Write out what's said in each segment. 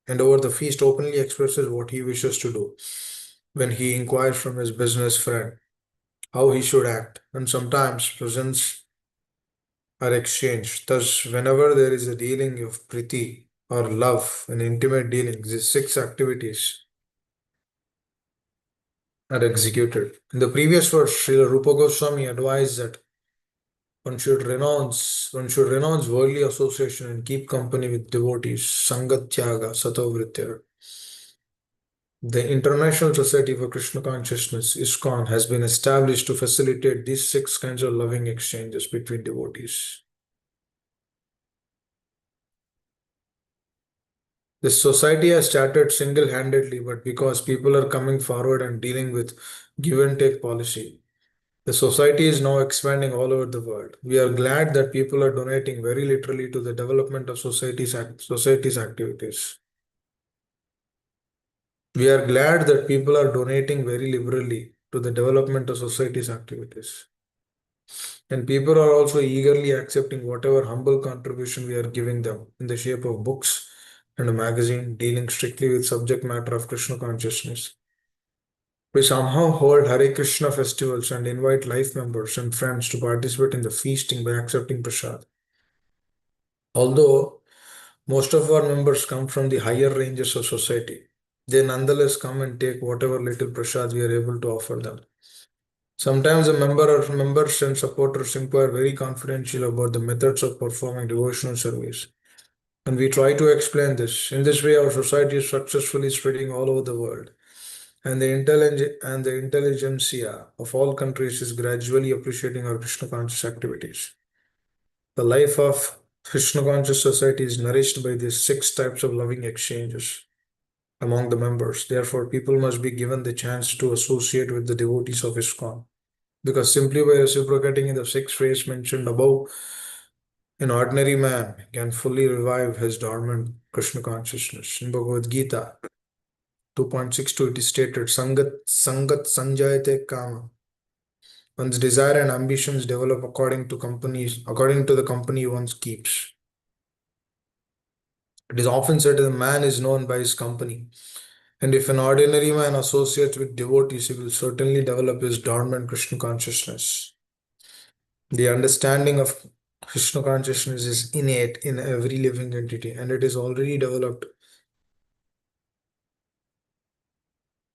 and over the feast openly expresses what he wishes to do. When he inquires from his business friend how he should act, and sometimes presents are exchanged. Thus, whenever there is a dealing of priti or love, an intimate dealing, these six activities are executed. In the previous verse, Srila Rupa Goswami advised that one should renounce worldly association and keep company with devotees. Sangatyaga Satovritya. The International Society for Krishna Consciousness, ISKCON, has been established to facilitate these six kinds of loving exchanges between devotees. This society has started single-handedly, but because people are coming forward and dealing with give and take policy, the society is now expanding all over the world. We are glad that people are donating very literally to the development of society's activities. We are glad that people are donating very liberally to the development of society's activities. And people are also eagerly accepting whatever humble contribution we are giving them in the shape of books and a magazine dealing strictly with subject matter of Krishna consciousness. We somehow hold Hare Krishna festivals and invite life members and friends to participate in the feasting by accepting prasad. Although most of our members come from the higher ranges of society, they nonetheless come and take whatever little prasad we are able to offer them. Sometimes members and supporters inquire very confidentially about the methods of performing devotional service. And we try to explain this. In this way, our society is successfully spreading all over the world. And the intelligentsia of all countries is gradually appreciating our Krishna conscious activities. The life of Krishna conscious society is nourished by these six types of loving exchanges among the members. Therefore, people must be given the chance to associate with the devotees of ISKCON. Because simply by reciprocating in the six ways mentioned above, an ordinary man can fully revive his dormant Krishna consciousness. In Bhagavad Gita 2.62, it is stated, Sangat Sanjayate Kama. One's desire and ambitions develop according to the company one keeps. It is often said that a man is known by his company. And if an ordinary man associates with devotees, he will certainly develop his dormant Krishna consciousness. The understanding of Krishna consciousness is innate in every living entity, and it is already developed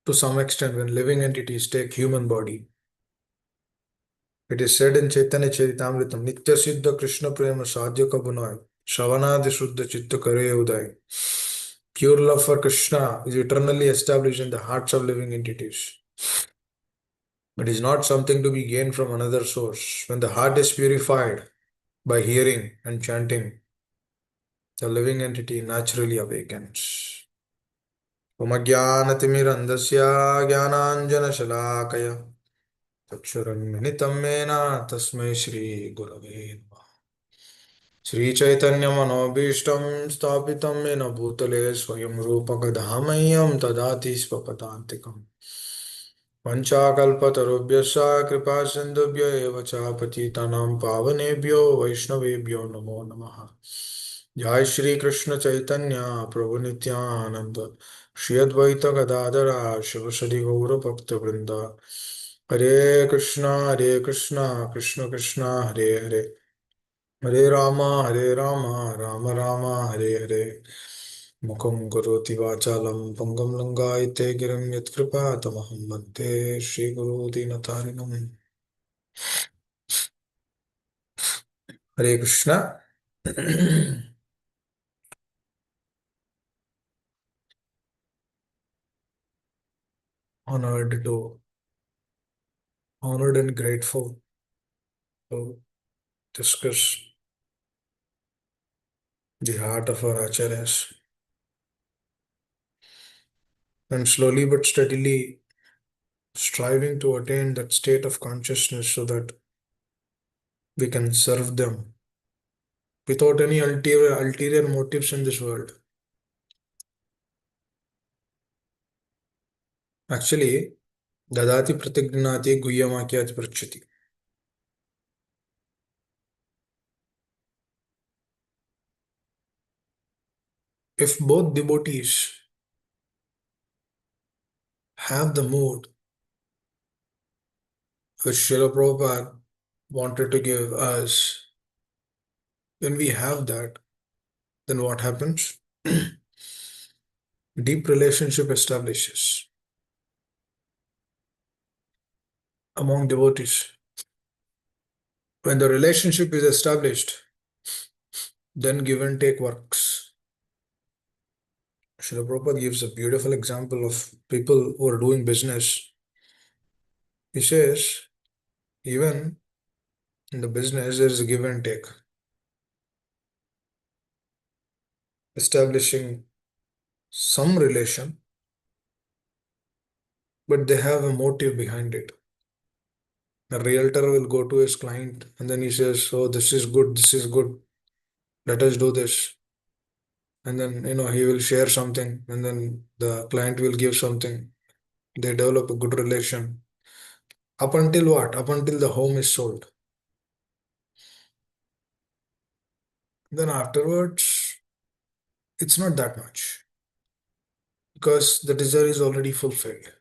to some extent when living entities take human body. It is said in Chaitanya Charitamritam, Nitya Siddha Krishna Prema Sadhya Kabunai, Shavanadi Shuddha Chitta Kare Uday. Pure love for Krishna is eternally established in the hearts of living entities. It is not something to be gained from another source. When the heart is purified by hearing and chanting, the living entity naturally awakens. Omajnanatimirandasya jnananjanashalakaya Chakshuranmilitam mena tasmai Shri Gurave Namaha. Shri Chaitanya Manobhishtam Stapitam Mena Bhutale Swayam Rupakadhamayyam Tadati Svapadantikam Panchakalpatarubhyasya Kripa Sindhubhya Eva Cha Patitanam Pavanebhyo Vaishnavebhyo Namo Namaha. Jai Shri Krishna Chaitanya Prabhu Nityananda Shri Advaita Gadadara Shivasadi Gaura Bhakta Vrinda Hare Krishna Krishna Krishna Hare Hare Hare Rama Rama Rama Hare Hare Mukam Karoti Vachalam Pangam Langayate Giram Yatkripa Tamaham Bhante Shri Guru Dinatarinam. Hare Krishna. Honored to honored and grateful to discuss the heart of our acharyas and slowly but steadily striving to attain that state of consciousness so that we can serve them without any ulterior motives in this world. Actually, dadati pratignati guhyamakyat prachati. if both devotees have the mood which Srila Prabhupada wanted to give us, when we have that, then what happens? Deep relationship establishes among devotees. When the relationship is established, then give and take works. Srila Prabhupada gives a beautiful example of people who are doing business. He says, even in the business, there is a give and take. Establishing some relation, but they have a motive behind it. The realtor will go to his client and then he says, "Oh, this is good, this is good. Let us do this." And then, he will share something and then the client will give something. They develop a good relation. Up until what? Up until the home is sold. Then afterwards, it's not that much because the desire is already fulfilled.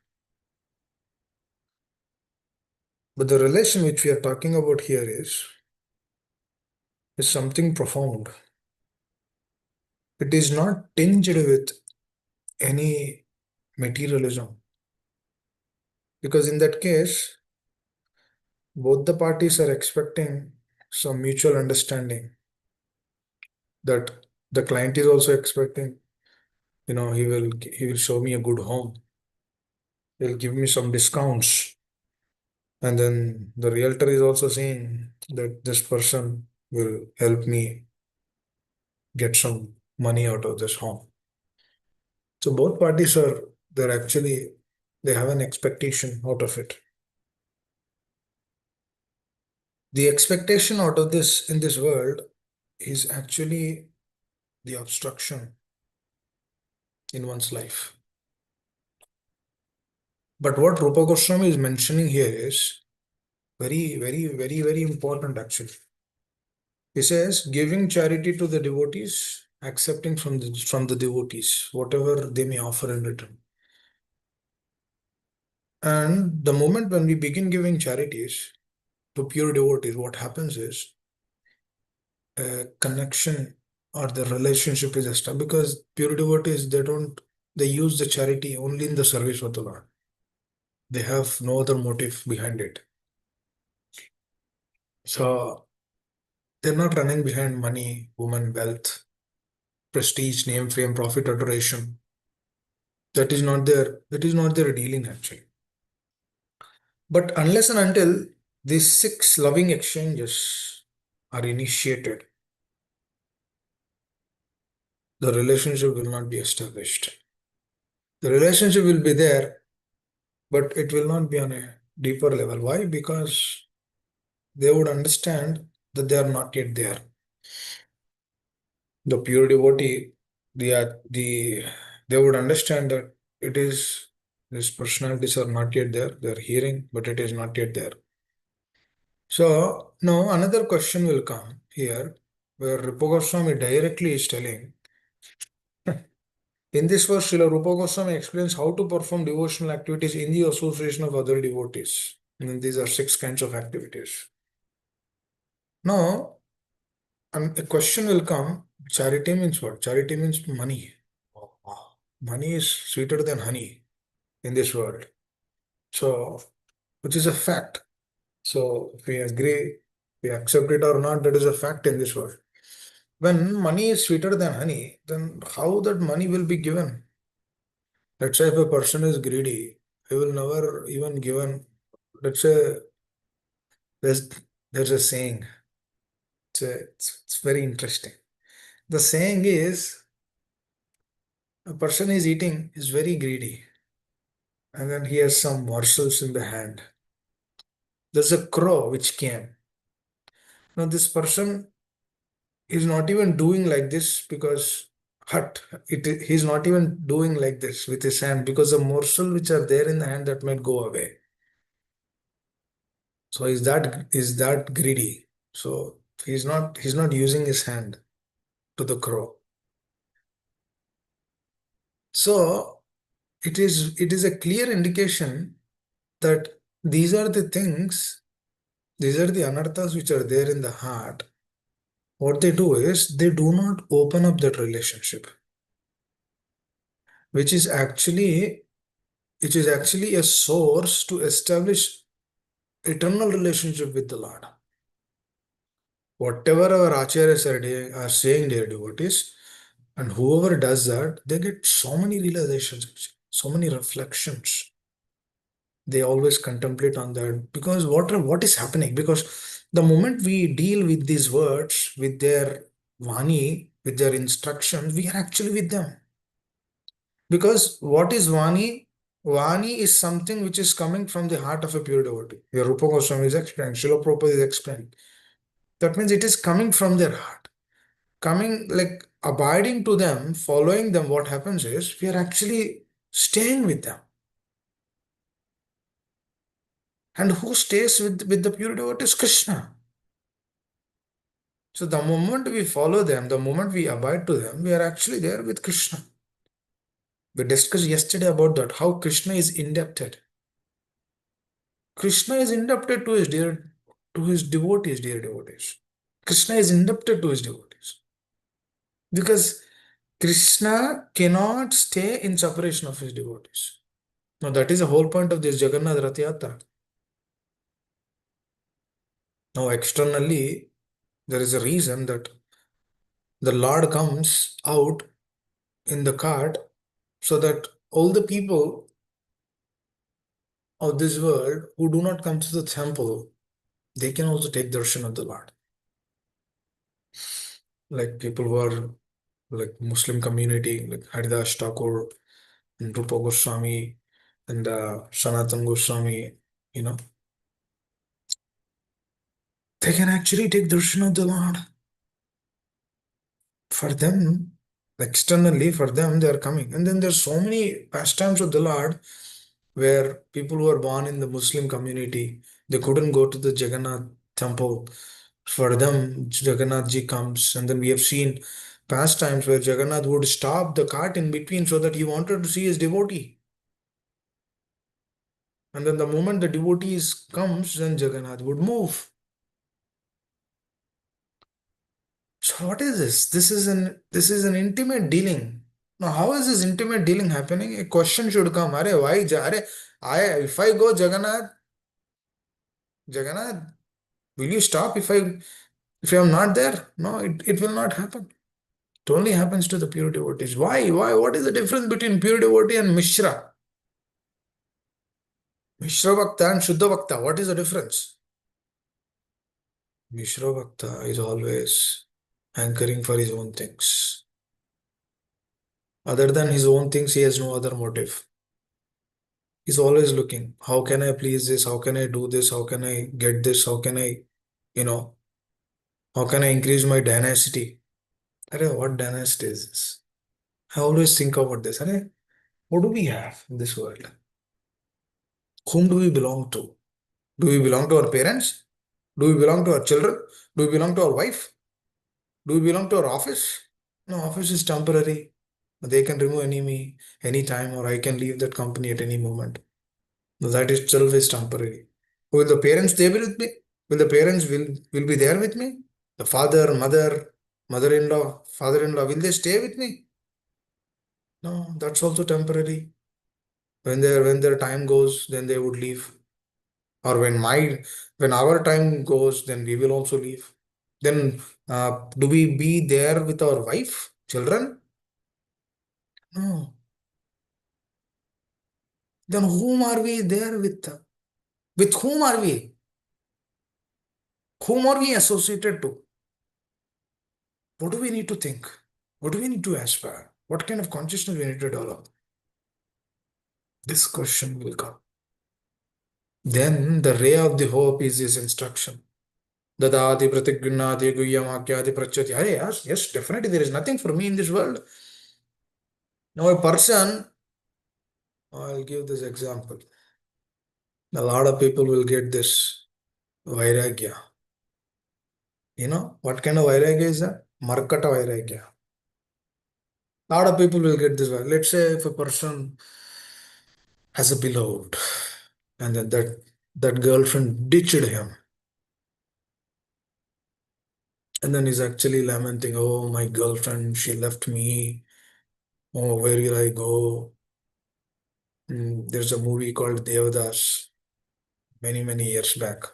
But the relation which we are talking about here is something profound. It is not tinged with any materialism. Because in that case, both the parties are expecting some mutual understanding that the client is also expecting, he will show me a good home. He'll give me some discounts. And then the realtor is also saying that this person will help me get some money out of this home. So both parties they have an expectation out of it. The expectation out of this in this world is actually the obstruction in one's life. But what Rupa Goswami is mentioning here is very, very, very, very important actually. He says, giving charity to the devotees, accepting from the devotees, whatever they may offer in return. And the moment when we begin giving charities to pure devotees, what happens is a connection or the relationship is established because pure devotees, they use the charity only in the service of the Lord. They have no other motive behind it. So they're not running behind money, woman, wealth, prestige, name, fame, profit, adoration. That is not their dealing actually. But unless and until these six loving exchanges are initiated, the relationship will not be established. The relationship will be there, but it will not be on a deeper level. Why? Because they would understand that they are not yet there. The pure devotee, they would understand that it is these personalities are not yet there. They are hearing, but it is not yet there. So now another question will come here, where Rupa Goswami directly is telling. In this verse, Srila Rupa Goswami explains how to perform devotional activities in the association of other devotees. And these are six kinds of activities. Now, a question will come, charity means what? Charity means money. Wow. Money is sweeter than honey in this world. So, which is a fact. So, if we agree, we accept it or not, that is a fact in this world. When money is sweeter than honey, then how that money will be given? Let's say if a person is greedy, he will never even given. Let's say there's there's a saying. It's very interesting. The saying is a person is eating is very greedy, and then he has some morsels in the hand. There's a crow which came. Now this person is not even doing like this because he's not even doing like this with his hand because the morsel which are there in the hand that might go away. So is that greedy? So he's not using his hand to the crow. So it is a clear indication that these are the things, these are the anarthas which are there in the heart. What they do is they do not open up that relationship, which is actually which is actually a source to establish eternal relationship with the Lord. Whatever our acharyas are saying, dear devotees, and whoever does that, they get so many realizations, so many reflections. They always contemplate on that because what is happening? Because the moment we deal with these words, with their vani, with their instructions, we are actually with them. Because what is vani? Vani is something which is coming from the heart of a pure devotee. Your Rupa Goswami is explained, Srila Prabhupada is explained. That means it is coming from their heart. Coming, like abiding to them, following them, what happens is we are actually staying with them. And who stays with the pure devotee is Krishna. So the moment we follow them, the moment we abide to them, we are actually there with Krishna. We discussed yesterday about that, how Krishna is indebted. Krishna is indebted to his devotees, dear devotees. Krishna is indebted to his devotees. Because Krishna cannot stay in separation of his devotees. Now that is the whole point of this Jagannath Rath Yatra. Now externally, there is a reason that the Lord comes out in the cart so that all the people of this world who do not come to the temple, they can also take darshan of the Lord. Like people who are like Muslim community, like Haridas Thakur and Rupa Goswami and Sanatan Goswami, you know, they can actually take darshan of the Lord. For them, externally, for them, they are coming. And then there's so many pastimes of the Lord where people who are born in the Muslim community, they couldn't go to the Jagannath temple. For them, Jagannath ji comes, and then we have seen pastimes where Jagannath would stop the cart in between so that he wanted to see his devotee. And then the moment the devotees comes, then Jagannath would move. So what is this? This is an intimate dealing. Now, how is this intimate dealing happening? A question should come. Are why? If I go Jagannath, will you stop if I am not there? No, it will not happen. It only happens to the pure devotees. Why? Why? What is the difference between pure devotee and Mishra? Mishra Bhakta and Shuddha Bhakta. What is the difference? Mishra Bhakta is always hankering for his own things. Other than his own things, he has no other motive. He's always looking, how can I please this? How can I do this? How can I get this? How can I, you know, how can I increase my dynasty? What dynasty is this? I always think about this. What do we have in this world? Whom do we belong to? Do we belong to our parents? Do we belong to our children? Do we belong to our wife? Do we belong to our office? No, office is temporary. They can remove me anytime, or I can leave that company at any moment. That itself is temporary. Will the parents stay with me? Will the parents will be there with me? The father, mother, mother-in-law, father-in-law, will they stay with me? No, that's also temporary. When their time goes, then they would leave. Or when our time goes, then we will also leave. Then do we be there with our wife, children? No. Then whom are we there with? With whom are we? Whom are we associated to? What do we need to think? What do we need to aspire? What kind of consciousness we need to develop? This question will come. Then the ray of the hope is this instruction. Dadati pratignati guhyamakyati prachyati. Yes, yes, definitely there is nothing for me in this world. Now a person, I'll give this example. A lot of people will get this vairagya. You know, what kind of vairagya is that? Markata vairagya. A lot of people will get this one. Let's say if a person has a beloved and then that girlfriend ditched him, and then he's actually lamenting, oh, my girlfriend, she left me. Oh, where will I go? There's a movie called Devdas many, many years back.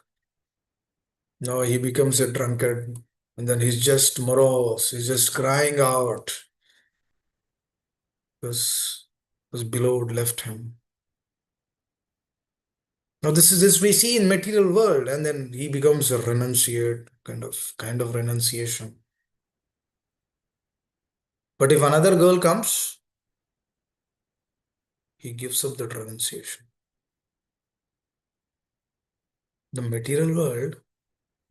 Now he becomes a drunkard and then he's just morose. He's just crying out because his beloved left him. Now this is this we see in material world, and then he becomes a renunciate kind of renunciation. But if another girl comes, he gives up that renunciation. The material world,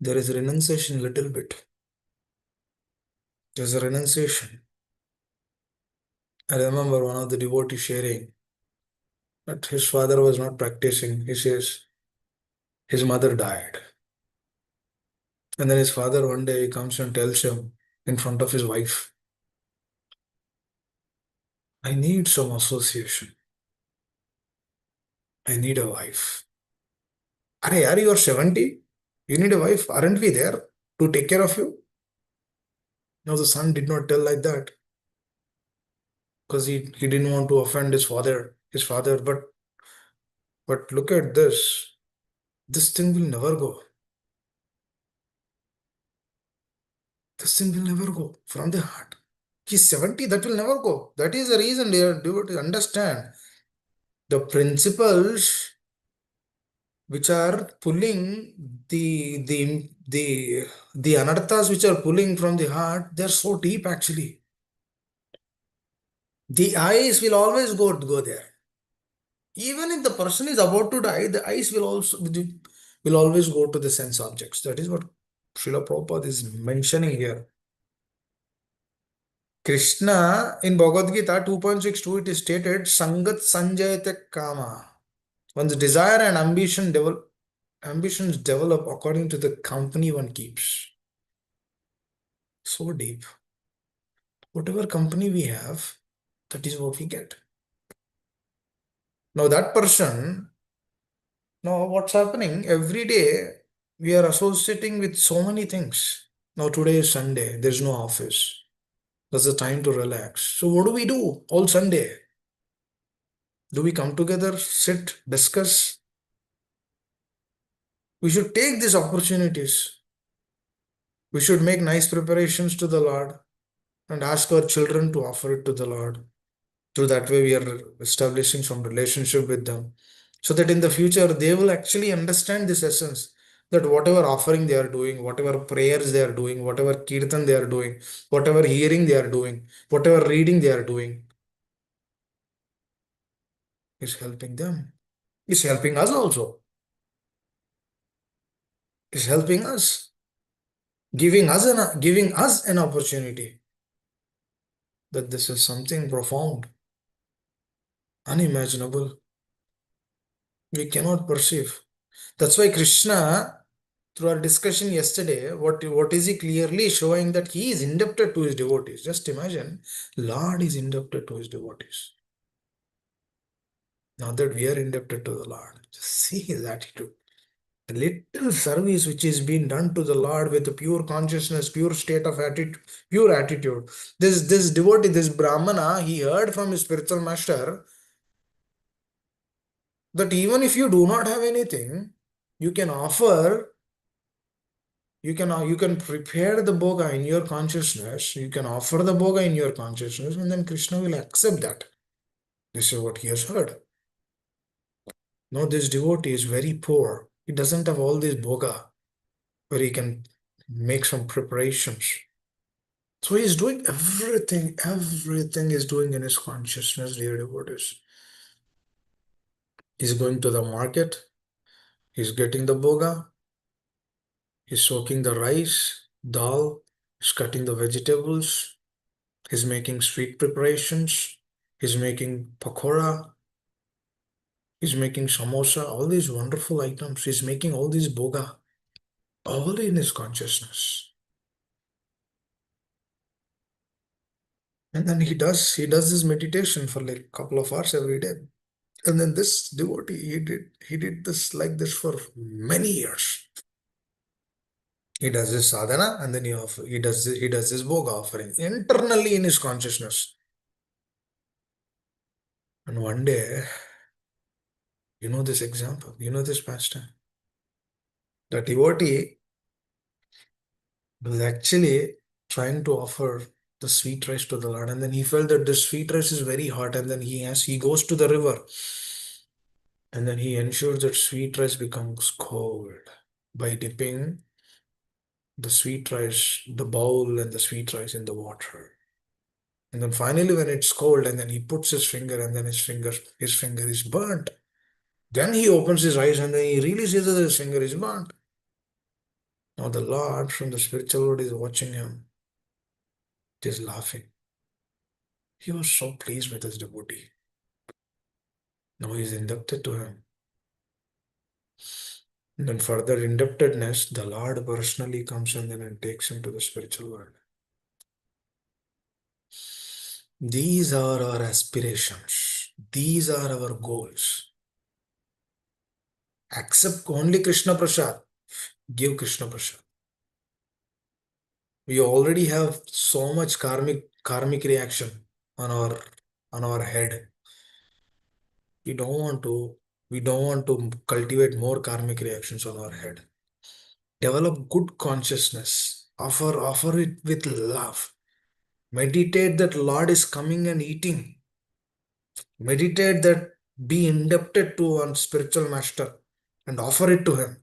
there is renunciation little bit. There's a renunciation. I remember one of the devotees sharing that his father was not practicing. He says his mother died. And then his father one day comes and tells him in front of his wife, I need some association. I need a wife. Are you 70? You need a wife. Aren't we there to take care of you? No, the son did not tell like that because he didn't want to offend his father. But look at this. This thing will never go. This thing will never go from the heart. He's 70, that will never go. That is the reason, dear devotees, understand the principles which are pulling the anarthas which are pulling from the heart, they're so deep actually. The eyes will always go there. Even if the person is about to die, the eyes will always go to the sense objects. That is what Srila Prabhupada is mentioning here. Krishna in Bhagavad Gita 2.62 it is stated Sangat Sanjayate Kama. One's desire and ambitions develop according to the company one keeps. So deep. Whatever company we have, that is what we get. Now that person, now what's happening? Every day we are associating with so many things. Now today is Sunday, there's no office. That's the time to relax. So what do we do all Sunday? Do we come together, sit, discuss? We should take these opportunities. We should make nice preparations to the Lord and ask our children to offer it to the Lord. Through that way, we are establishing some relationship with them so that in the future they will actually understand this essence that whatever offering they are doing, whatever prayers they are doing, whatever kirtan they are doing, whatever hearing they are doing, whatever reading they are doing is helping them, is helping us also, is helping us, giving us an opportunity that this is something profound, unimaginable. We cannot perceive. That's why Krishna, through our discussion yesterday, what is he clearly showing that he is indebted to his devotees. Just imagine, Lord is indebted to his devotees. Now that we are indebted to the Lord, just see his attitude. The little service which is being done to the Lord with a pure consciousness, pure state of attitude, pure attitude. This devotee, this Brahmana, he heard from his spiritual master that even if you do not have anything, you can offer, you can prepare the boga in your consciousness, you can offer the boga in your consciousness, and then Krishna will accept that. This is what he has heard. No, this devotee is very poor. He doesn't have all this boga where he can make some preparations. So he is doing everything is doing in his consciousness, dear devotees. He's going to the market, he's getting the boga, he's soaking the rice, dal, he's cutting the vegetables, he's making sweet preparations, he's making pakora, he's making samosa, all these wonderful items. He's making all these boga, all in his consciousness. And then he does this meditation for like a couple of hours every day. And then this devotee, he did this like this for many years. He does this sadhana and then he does this bhoga offering internally in his consciousness. And one day, this example, this pastime. The devotee was actually trying to offer the sweet rice to the Lord, and then he felt that the sweet rice is very hot, and then he goes to the river, and then he ensures that sweet rice becomes cold by dipping the sweet rice, the bowl and the sweet rice in the water. And then finally, when it's cold, and then he puts his finger, and then his finger is burnt. Then he opens his eyes, and then he really sees that his finger is burnt. Now the Lord from the spiritual world is watching him, just laughing. He was so pleased with his devotee. Now he is indebted to him. And then further indebtedness, the Lord personally comes and then and takes him to the spiritual world. These are our aspirations. These are our goals. Accept only Krishna Prasad. Give Krishna Prasad. We already have so much karmic reaction on our head. We don't want to we don't want to cultivate more karmic reactions on our head. Develop good consciousness. Offer it with love. Meditate that Lord is coming and eating. Meditate that be indebted to one spiritual master and offer it to him.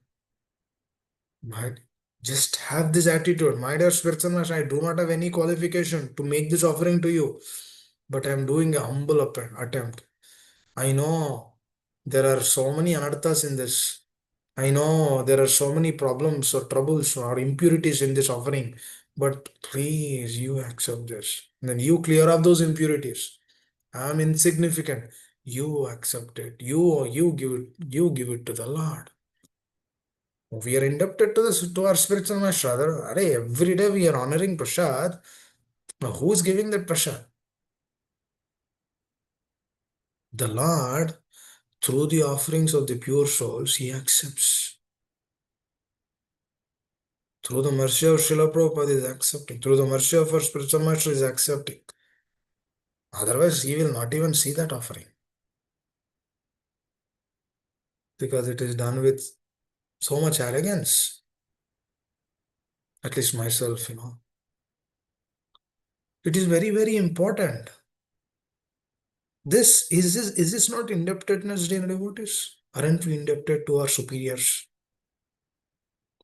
Right? Just have this attitude. My dear spiritual master, I do not have any qualification to make this offering to you, but I am doing a humble attempt. I know there are so many anarthas in this. I know there are so many problems or troubles or impurities in this offering, but please, you accept this. And then you clear up those impurities. I am insignificant. You accept it. You give it to the Lord. We are indebted to our spiritual master. Every day we are honoring prasad. Now, who is giving that prasad? The Lord, through the offerings of the pure souls, he accepts. Through the mercy of Srila Prabhupada is accepting. Through the mercy of our spiritual master is accepting. Otherwise, he will not even see that offering. Because it is done with so much arrogance. At least myself. It is very, very important. Is this not indebtedness, dear devotees? Aren't we indebted to our superiors?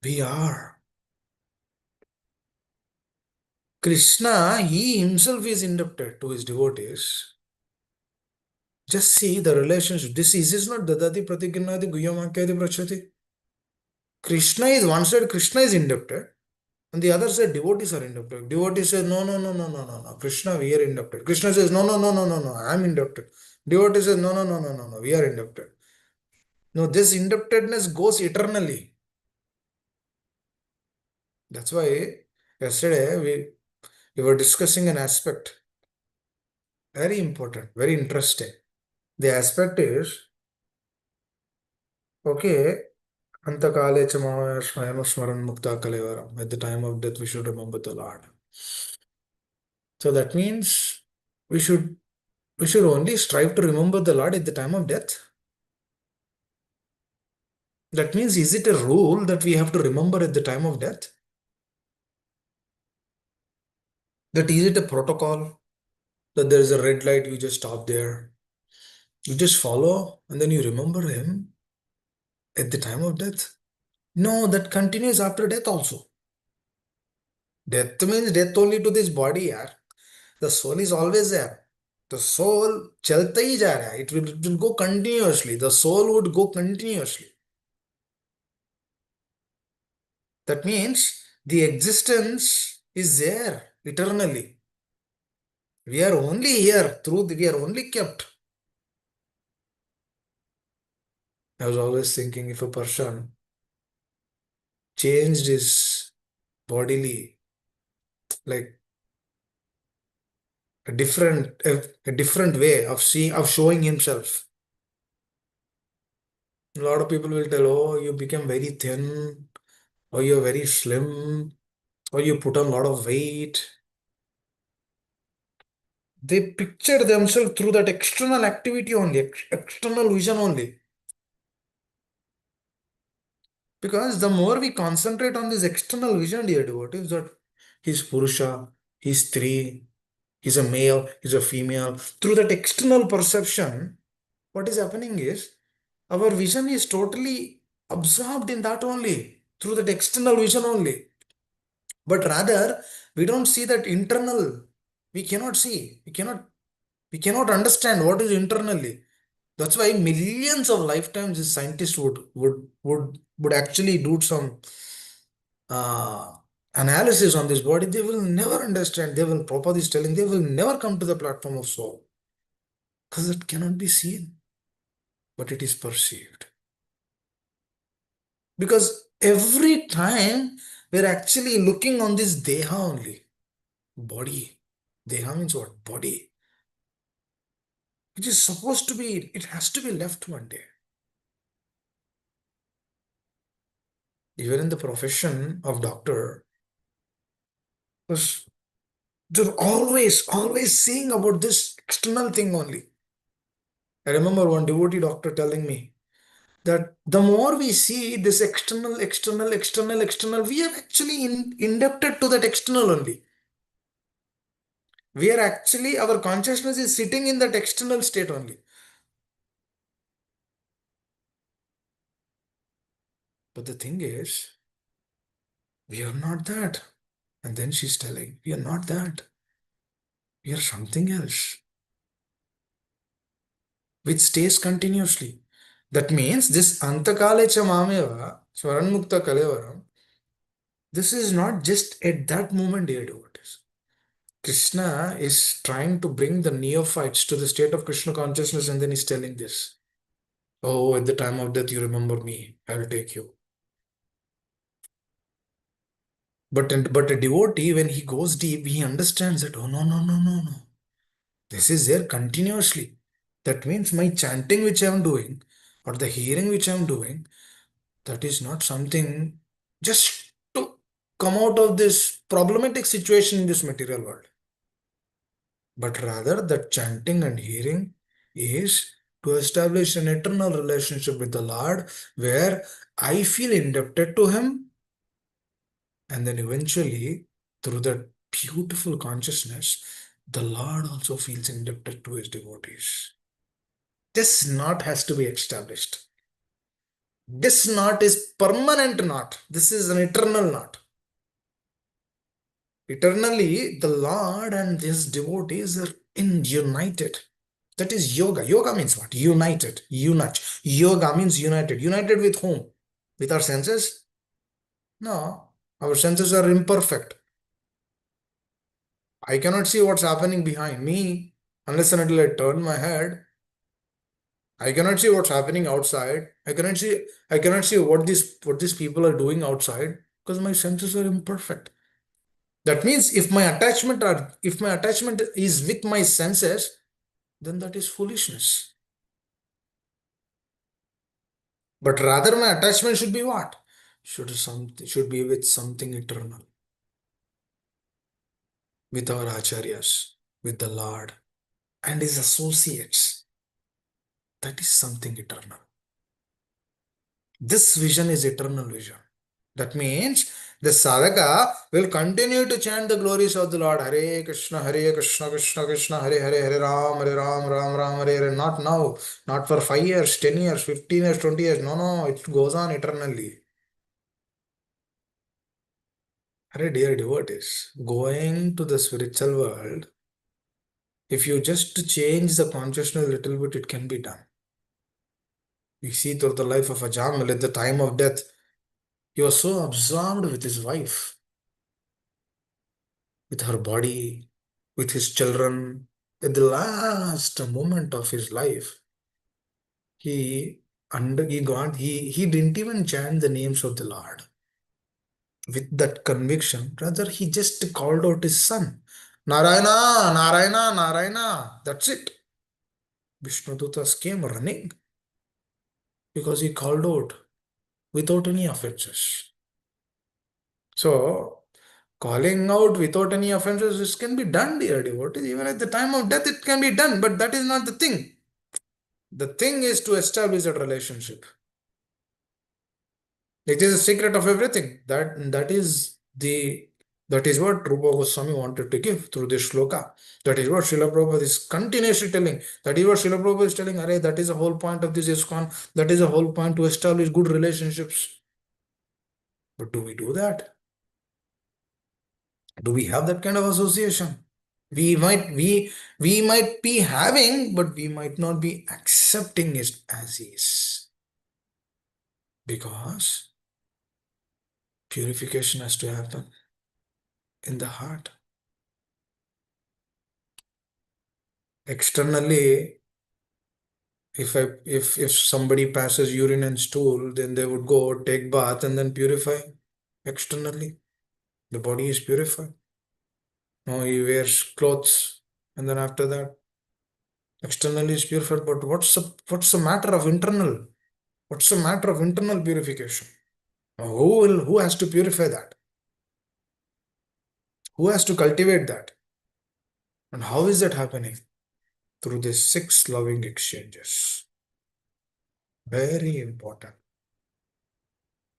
We are. Krishna, he himself is indebted to his devotees. Just see the relationship. This is not dadati pratignadi guhyamakyadi prachati. Krishna is one side, Krishna is indebted. On the other side, devotees are indebted. Devotees say, no, no, no, no, no, no, no. Krishna, we are indebted. Krishna says, no, no, no, no, no, no, I am indebted. Devotee says, no, no, no, no, no, no, we are indebted. No, this indebtedness goes eternally. That's why yesterday we were discussing an aspect. Very important, very interesting. The aspect is, okay, Antakale Chamaya Swayam Smaran Mukta Kalevaram. At the time of death, we should remember the Lord. So that means we should we should only strive to remember the Lord at the time of death. That means, is it a rule that we have to remember at the time of death? That is it a protocol that there is a red light, you just stop there. You just follow and then you remember him at the time of death. No, that continues after death also. Death means death only to this body, yaar. The soul is always there. The soul chalta hi ja raha hai. It will go continuously. The soul would go continuously. That means the existence is there eternally. We are only here we are only kept. I was always thinking, if a person changed his bodily, like a different way of seeing, of showing himself. A lot of people will tell, oh, you became very thin, or you're very slim, or you put on a lot of weight. They picture themselves through that external activity only, external vision only. Because the more we concentrate on this external vision, dear devotees, that he's Purusha, he's Stri, he's a male, he's a female, through that external perception, what is happening is our vision is totally absorbed in that only, through that external vision only. But rather, we don't see that internal. We cannot see. We cannot understand what is internally. That's why millions of lifetimes this scientists would actually do some uh, analysis on this body. They will never understand. They will, Prabhupada is telling, they will never come to the platform of soul. Because it cannot be seen, but it is perceived. Because every time we're actually looking on this deha only, body. Deha means what? Body. Which is supposed to be, it has to be left one day. Even in the profession of doctor, because they're always seeing about this external thing only. I remember one devotee doctor telling me that the more we see this external, we are actually indebted to that external only. We are actually, our consciousness is sitting in that external state only. But the thing is, we are not that. And then she's telling, we are not that. We are something else, which stays continuously. That means this antakalecha mameva, swaranmukta kalevaram, this is not just at that moment, dear devotees. Krishna is trying to bring the neophytes to the state of Krishna consciousness, and then he's telling this. Oh, at the time of death, you remember me. I will take you. But a devotee, when he goes deep, he understands that, oh, no, no, no, no, no. This is there continuously. That means my chanting which I am doing, or the hearing which I am doing, that is not something just to come out of this problematic situation in this material world. But rather, that chanting and hearing is to establish an eternal relationship with the Lord where I feel indebted to Him, and then eventually, through that beautiful consciousness, the Lord also feels indebted to His devotees. This knot has to be established. This knot is permanent knot. This is an eternal knot. Eternally, the Lord and His devotees are united. That is yoga. Yoga means what? United. Unite. Yoga means united. United with whom? With our senses? No. Our senses are imperfect. I cannot see what's happening behind me unless and until I turn my head. I cannot see what's happening outside. I cannot see what these people are doing outside because my senses are imperfect. That means if my attachment is with my senses, then that is foolishness. But rather my attachment should be what? Should be with something eternal, with our acharyas, with the Lord and his associates. That is something eternal. This vision is eternal vision. That means the sadhaka will continue to chant the glories of the Lord. Hare Krishna, Krishna Krishna, Hare Ram, Ram Ram, Hare Hare. Not now, not for 5 years, 10 years, 15 years, 20 years. No, no, it goes on eternally. Hare dear devotees, going to the spiritual world, if you just change the consciousness a little bit, it can be done. We see through the life of Ajamal at the time of death, he was so absorbed with his wife, with her body, with his children. At the last moment of his life, he he didn't even chant the names of the Lord with that conviction. Rather, he just called out his son. Narayana, Narayana, Narayana. That's it. Vishnudutas came running because he called out without any offenses. So, calling out without any offenses, this can be done, dear devotees. Even at the time of death, it can be done, but that is not the thing. The thing is to establish that relationship. It is a secret of everything. That is what Rupa Goswami wanted to give through this shloka. That is what Srila Prabhupada is continuously telling. That is what Srila Prabhupada is telling. Arey, that is the whole point of this ISKCON. That is the whole point to establish good relationships. But do we do that? Do we have that kind of association? We might be having, but we might not be accepting it as is. Because purification has to happen in the heart. Externally, if somebody passes urine and stool, then they would go take bath and then purify externally. The body is purified. Now he wears clothes and then after that externally is purified. But what's the matter of internal? What's the matter of internal purification? Now, who has to purify that? Who has to cultivate that? And how is that happening? Through these 6 loving exchanges. Very important.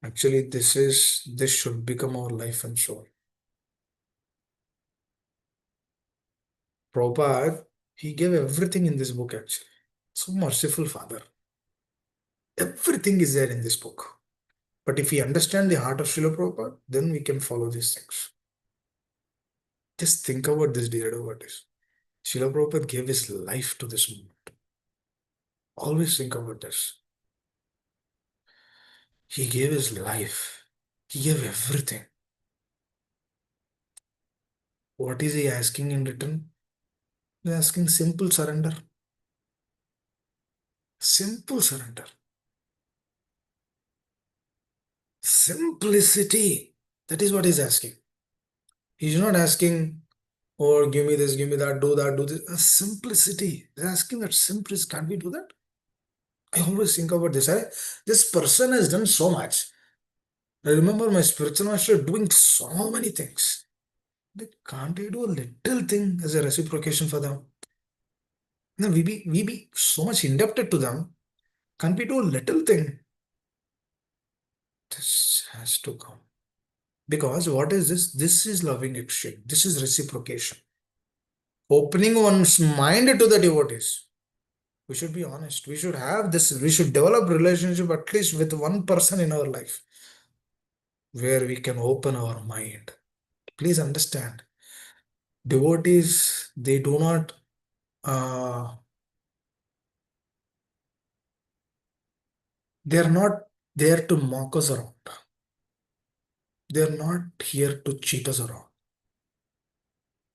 Actually, this should become our life and soul. Prabhupada, he gave everything in this book actually. So merciful Father. Everything is there in this book. But if we understand the heart of Srila Prabhupada, then we can follow these things. Just think about this, dear devotees. Srila Prabhupada gave his life to this movement. Always think about this. He gave his life. He gave everything. What is he asking in return? He's asking simple surrender. Simple surrender. Simplicity. That is what he's asking. He's not asking, or give me this, give me that, do this. Simplicity. They're asking that simplicity. Can't we do that? I always think about this. This person has done so much. I remember my spiritual master doing so many things. Can't we do a little thing as a reciprocation for them? No, we be so much indebted to them. Can't we do a little thing? This has to come. Because what is this? This is loving exchange. This is reciprocation. Opening one's mind to the devotees. We should be honest. We should have this. We should develop relationship at least with one person in our life where we can open our mind. Please understand. Devotees, they do not. They are not there to mock us around. They are not here to cheat us around.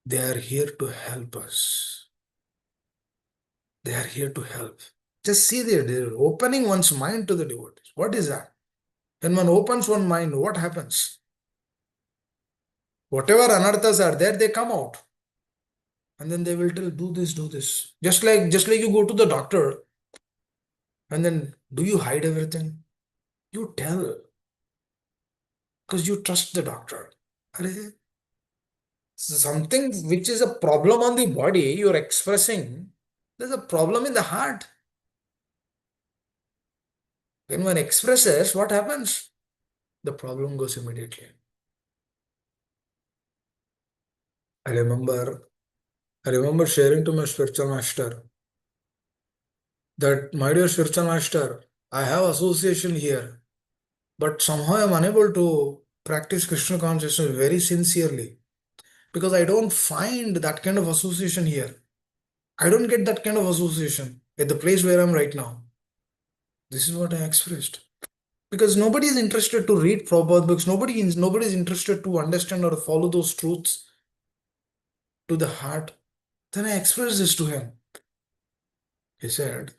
They are here to help us. They are here to help. Just see there, they're opening one's mind to the devotees. What is that? When one opens one mind, what happens? Whatever anarthas are there, they come out. And then they will tell, do this, do this. Just like you go to the doctor, and then do you hide everything? You tell. Because you trust the doctor. Something which is a problem on the body, you're expressing, there's a problem in the heart. When one expresses, what happens? The problem goes immediately. I remember, I remember sharing to my spiritual master that, my dear spiritual master, I have association here, but somehow I'm unable to practice Krishna consciousness very sincerely because I don't find that kind of association here. I don't get that kind of association at the place where I'm right now. This is what I expressed. Because nobody is interested to read Prabhupada books. Nobody is interested to understand or follow those truths to the heart. Then I expressed this to him. He said,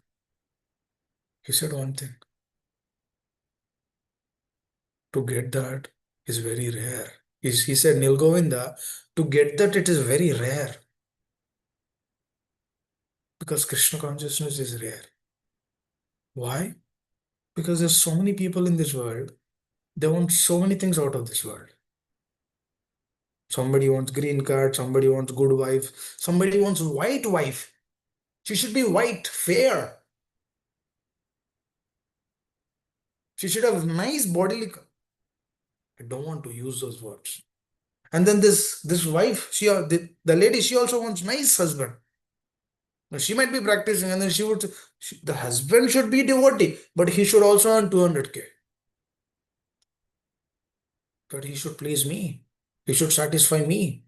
one thing. To get that is very rare. He said, Nila Govinda, to get that it is very rare because Krishna consciousness is rare. Why? Because there's so many people in this world, they want so many things out of this world. Somebody wants green card, somebody wants good wife, somebody wants white wife. She should be white, fair. She should have nice bodily. I don't want to use those words. And then this wife, the lady, she also wants nice husband. Now, she might be practicing, and then the husband should be devotee, but he should also earn 200K. But he should please me. He should satisfy me.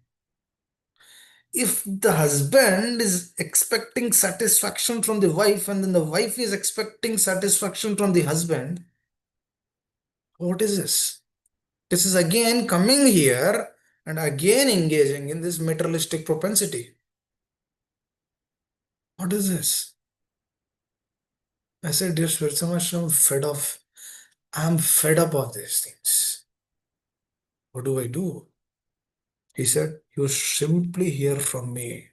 If the husband is expecting satisfaction from the wife, and then the wife is expecting satisfaction from the husband, what is this? This is again coming here and again engaging in this materialistic propensity. What is this? I said, dear Svirtsamashram, I'm fed off. I'm fed up of these things. What do I do? He said, you simply hear from me.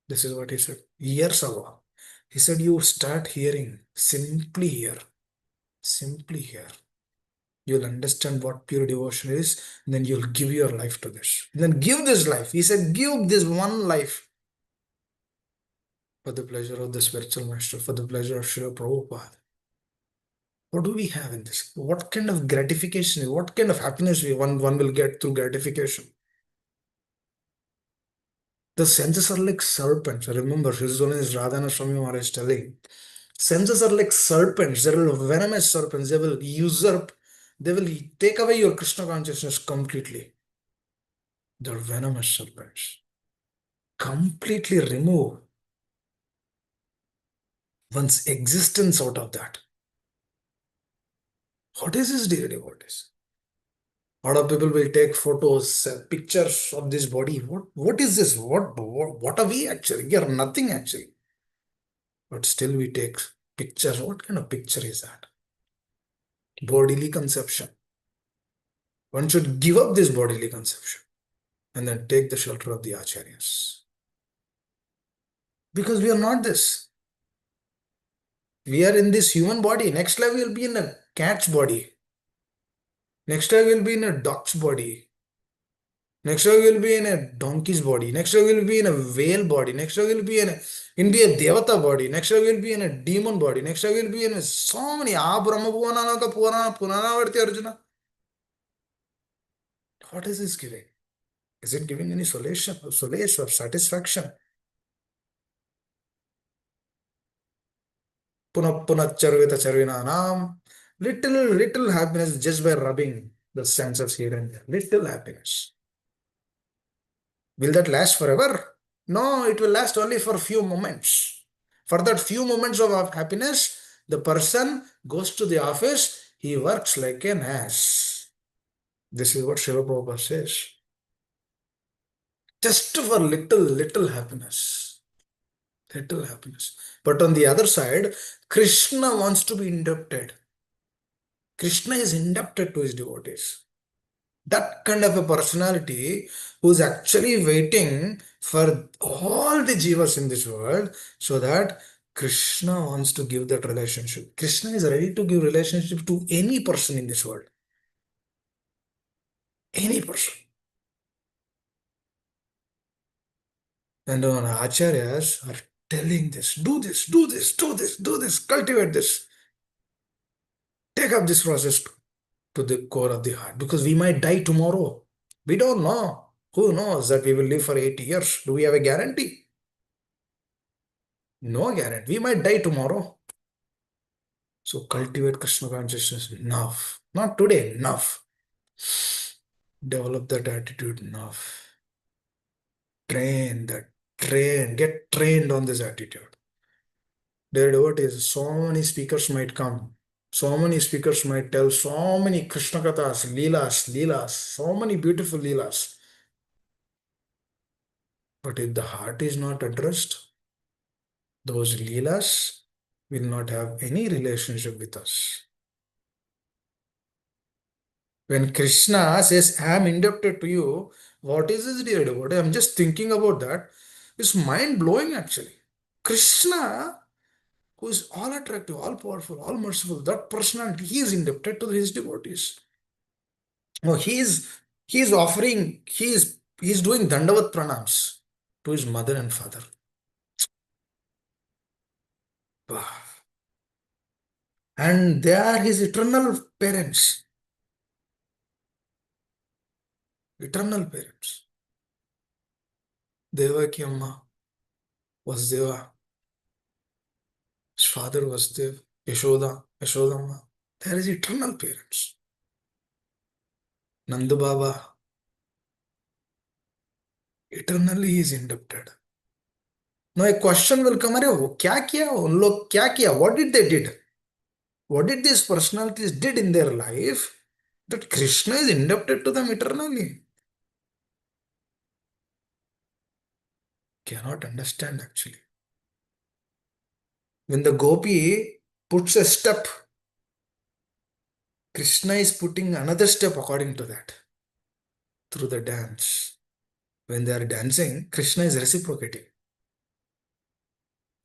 This is what he said years ago. He said, you start hearing, simply hear, simply hear. You'll understand what pure devotion is, and then you'll give your life to this. And then give this life. He said, give this one life for the pleasure of the spiritual master, for the pleasure of Srila Prabhupada. What do we have in this? What kind of gratification, what kind of happiness one will get through gratification? The senses are like serpents. Remember, His Holiness Radhana Swami Maharaj is telling, senses are like serpents. They will venomous serpents. They will usurp. They will take away your Krishna consciousness completely. They're venomous serpents. Completely remove one's existence out of that. What is this, dear devotees? A lot of people will take photos, pictures of this body. What is this? What are we actually? We are nothing actually. But still we take pictures. What kind of picture is that? Bodily conception. One should give up this bodily conception and then take the shelter of the acharyas. Because we are not this. We are in this human body. Next life we will be in a cat's body. Next life we will be in a dog's body. Next time we will be in a donkey's body. Next time we will be in a whale body. Next time we will be in a Devata body. Next time we will be in a demon body. Next time we will be in so many. Brahma Purana Arjuna. What is this giving? Is it giving any solace or satisfaction? Punacharvita Charvinanam. Little happiness just by rubbing the senses here and there. Little happiness. Will that last forever? No, it will last only for a few moments. For that few moments of happiness, the person goes to the office, he works like an ass. This is what Srila Prabhupada says. Just for little happiness. Little happiness. But on the other side, Krishna wants to be indebted. Krishna is indebted to his devotees. That kind of a personality who's actually waiting for all the jivas in this world so that Krishna wants to give that relationship. Krishna is ready to give relationship to any person in this world. Any person. And when acharyas are telling this, do this, do this, do this, do this, cultivate this. Take up this process to the core of the heart because we might die tomorrow. We don't know. Who knows that we will live for 80 years? Do we have a guarantee? No guarantee. We might die tomorrow. So cultivate Krishna consciousness now. Not today, now. Develop that attitude now. Get trained on this attitude. Dear devotees, so many speakers might come. So many speakers might tell so many Krishna kathas, leelas, so many beautiful leelas. But if the heart is not addressed, those leelas will not have any relationship with us. When Krishna says, I am indebted to you, what is his dear devotee? I'm just thinking about that. It's mind blowing actually. Krishna, who is all attractive, all powerful, all merciful, that personality, he is indebted to his devotees. No, he is offering, he is doing Dandavat pranams to his mother and father. Wow. And they are his eternal parents. Eternal parents. Devaki Amma, Vasudeva, his father Vasudev, Yashodamma. They are his eternal parents. Nanda Baba, eternally he is indebted. Now a question will come, अरे वो क्या किया उन लोग क्या किया? What did they did? What did these personalities did in their life that Krishna is indebted to them eternally? Cannot understand actually. When the gopi puts a step, Krishna is putting another step according to that through the dance. When they are dancing, Krishna is reciprocating.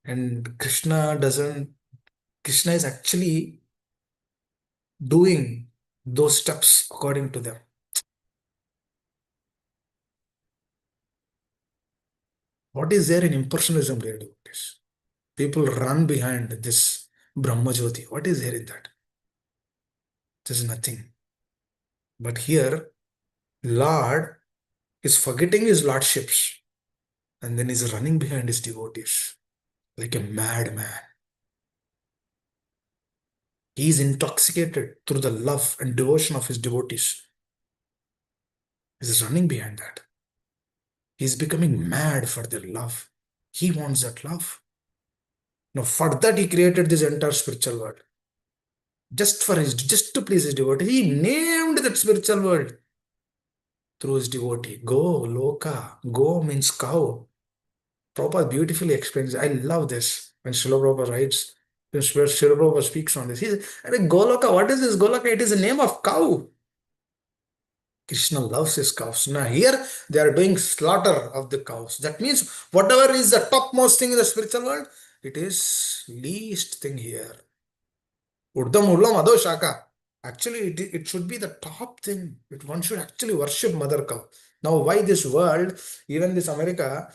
And Krishna is actually doing those steps according to them. What is there in impersonalism, dear devotees? People run behind this Brahma Jyoti. What is there in that? There's nothing. But here, Lord is forgetting his lordships and then is running behind his devotees like a madman. He is intoxicated through the love and devotion of his devotees. He is running behind that. He is becoming mad for their love. He wants that love. Now, for that, he created this entire spiritual world. Just to please his devotee. He named that spiritual world through his devotee. Go, Loka. Go means cow. Prabhupada beautifully explains. I love this when Srila Prabhupada writes, when Srila Prabhupada speaks on this. He says, Goloka, what is this Goloka? It is the name of cow. Krishna loves his cows. Now here they are doing slaughter of the cows. That means whatever is the topmost thing in the spiritual world, it is least thing here. Urdham Urlam Adho Shaka. Actually, it should be the top thing. One should actually worship Mother Cow. Now, why this world, even this America,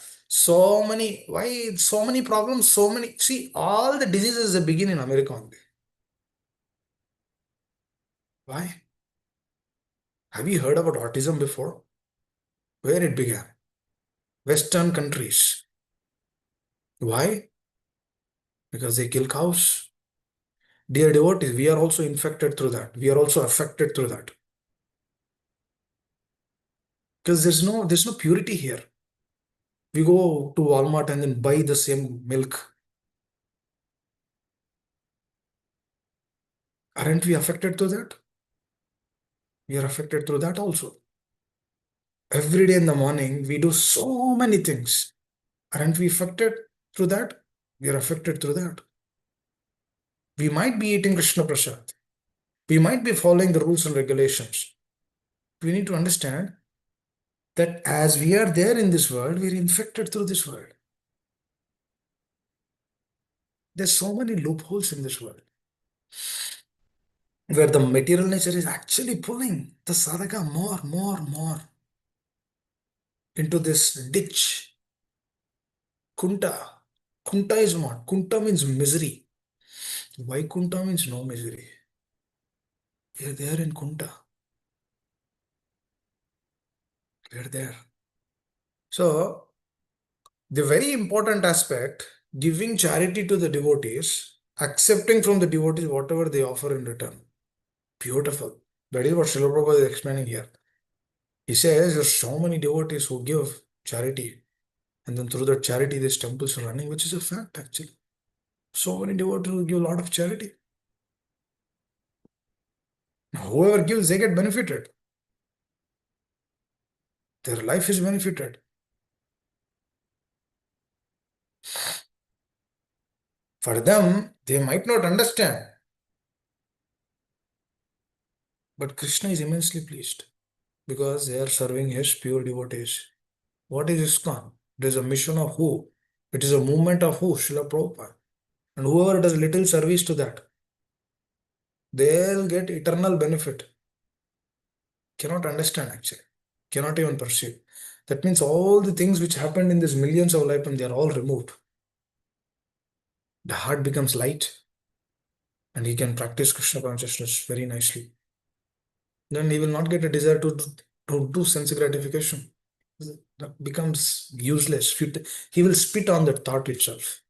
why so many problems, see, all the diseases that begin in America only. Why? Have you heard about autism before? Where it began? Western countries. Why? Because they kill cows. Dear devotees, we are also infected through that. We are also affected through that. Because there's no purity here. We go to Walmart and then buy the same milk. Aren't we affected through that? We are affected through that also. Every day in the morning, we do so many things. Aren't we affected through that? We are affected through that. We might be eating Krishna Prasad. We might be following the rules and regulations. We need to understand that as we are there in this world, we are infected through this world. There's so many loopholes in this world where the material nature is actually pulling the sadhaka more into this ditch. Kunta. Kunta is what? Kunta means misery. Vaikunta means no misery. We are there in Kunta. We are there. So, the very important aspect, giving charity to the devotees, accepting from the devotees whatever they offer in return. Beautiful. That is what Srila Prabhupada is explaining here. He says there's so many devotees who give charity, and then through that charity, these temples are running, which is a fact actually. So many devotees who give a lot of charity. Now, whoever gives, they get benefited. Their life is benefited. For them, they might not understand. But Krishna is immensely pleased because they are serving his pure devotees. What is ISKCON? It is a mission of who? It is a movement of who? Srila Prabhupada. And whoever does little service to that, they'll get eternal benefit. Cannot understand actually. Cannot even perceive. That means all the things which happened in these millions of lifetimes, they are all removed. The heart becomes light and he can practice Krishna consciousness very nicely. Then he will not get a desire to do sense gratification. That becomes useless. He will spit on that thought itself.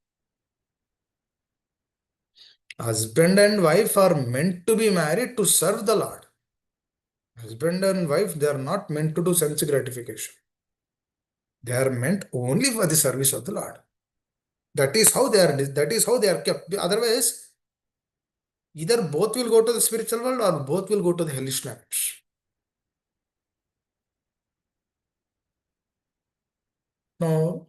Husband and wife are meant to be married to serve the Lord. Husband and wife, they are not meant to do sense gratification. They are meant only for the service of the Lord. That is how they are kept. Otherwise, either both will go to the spiritual world or both will go to the hellish planets. Now,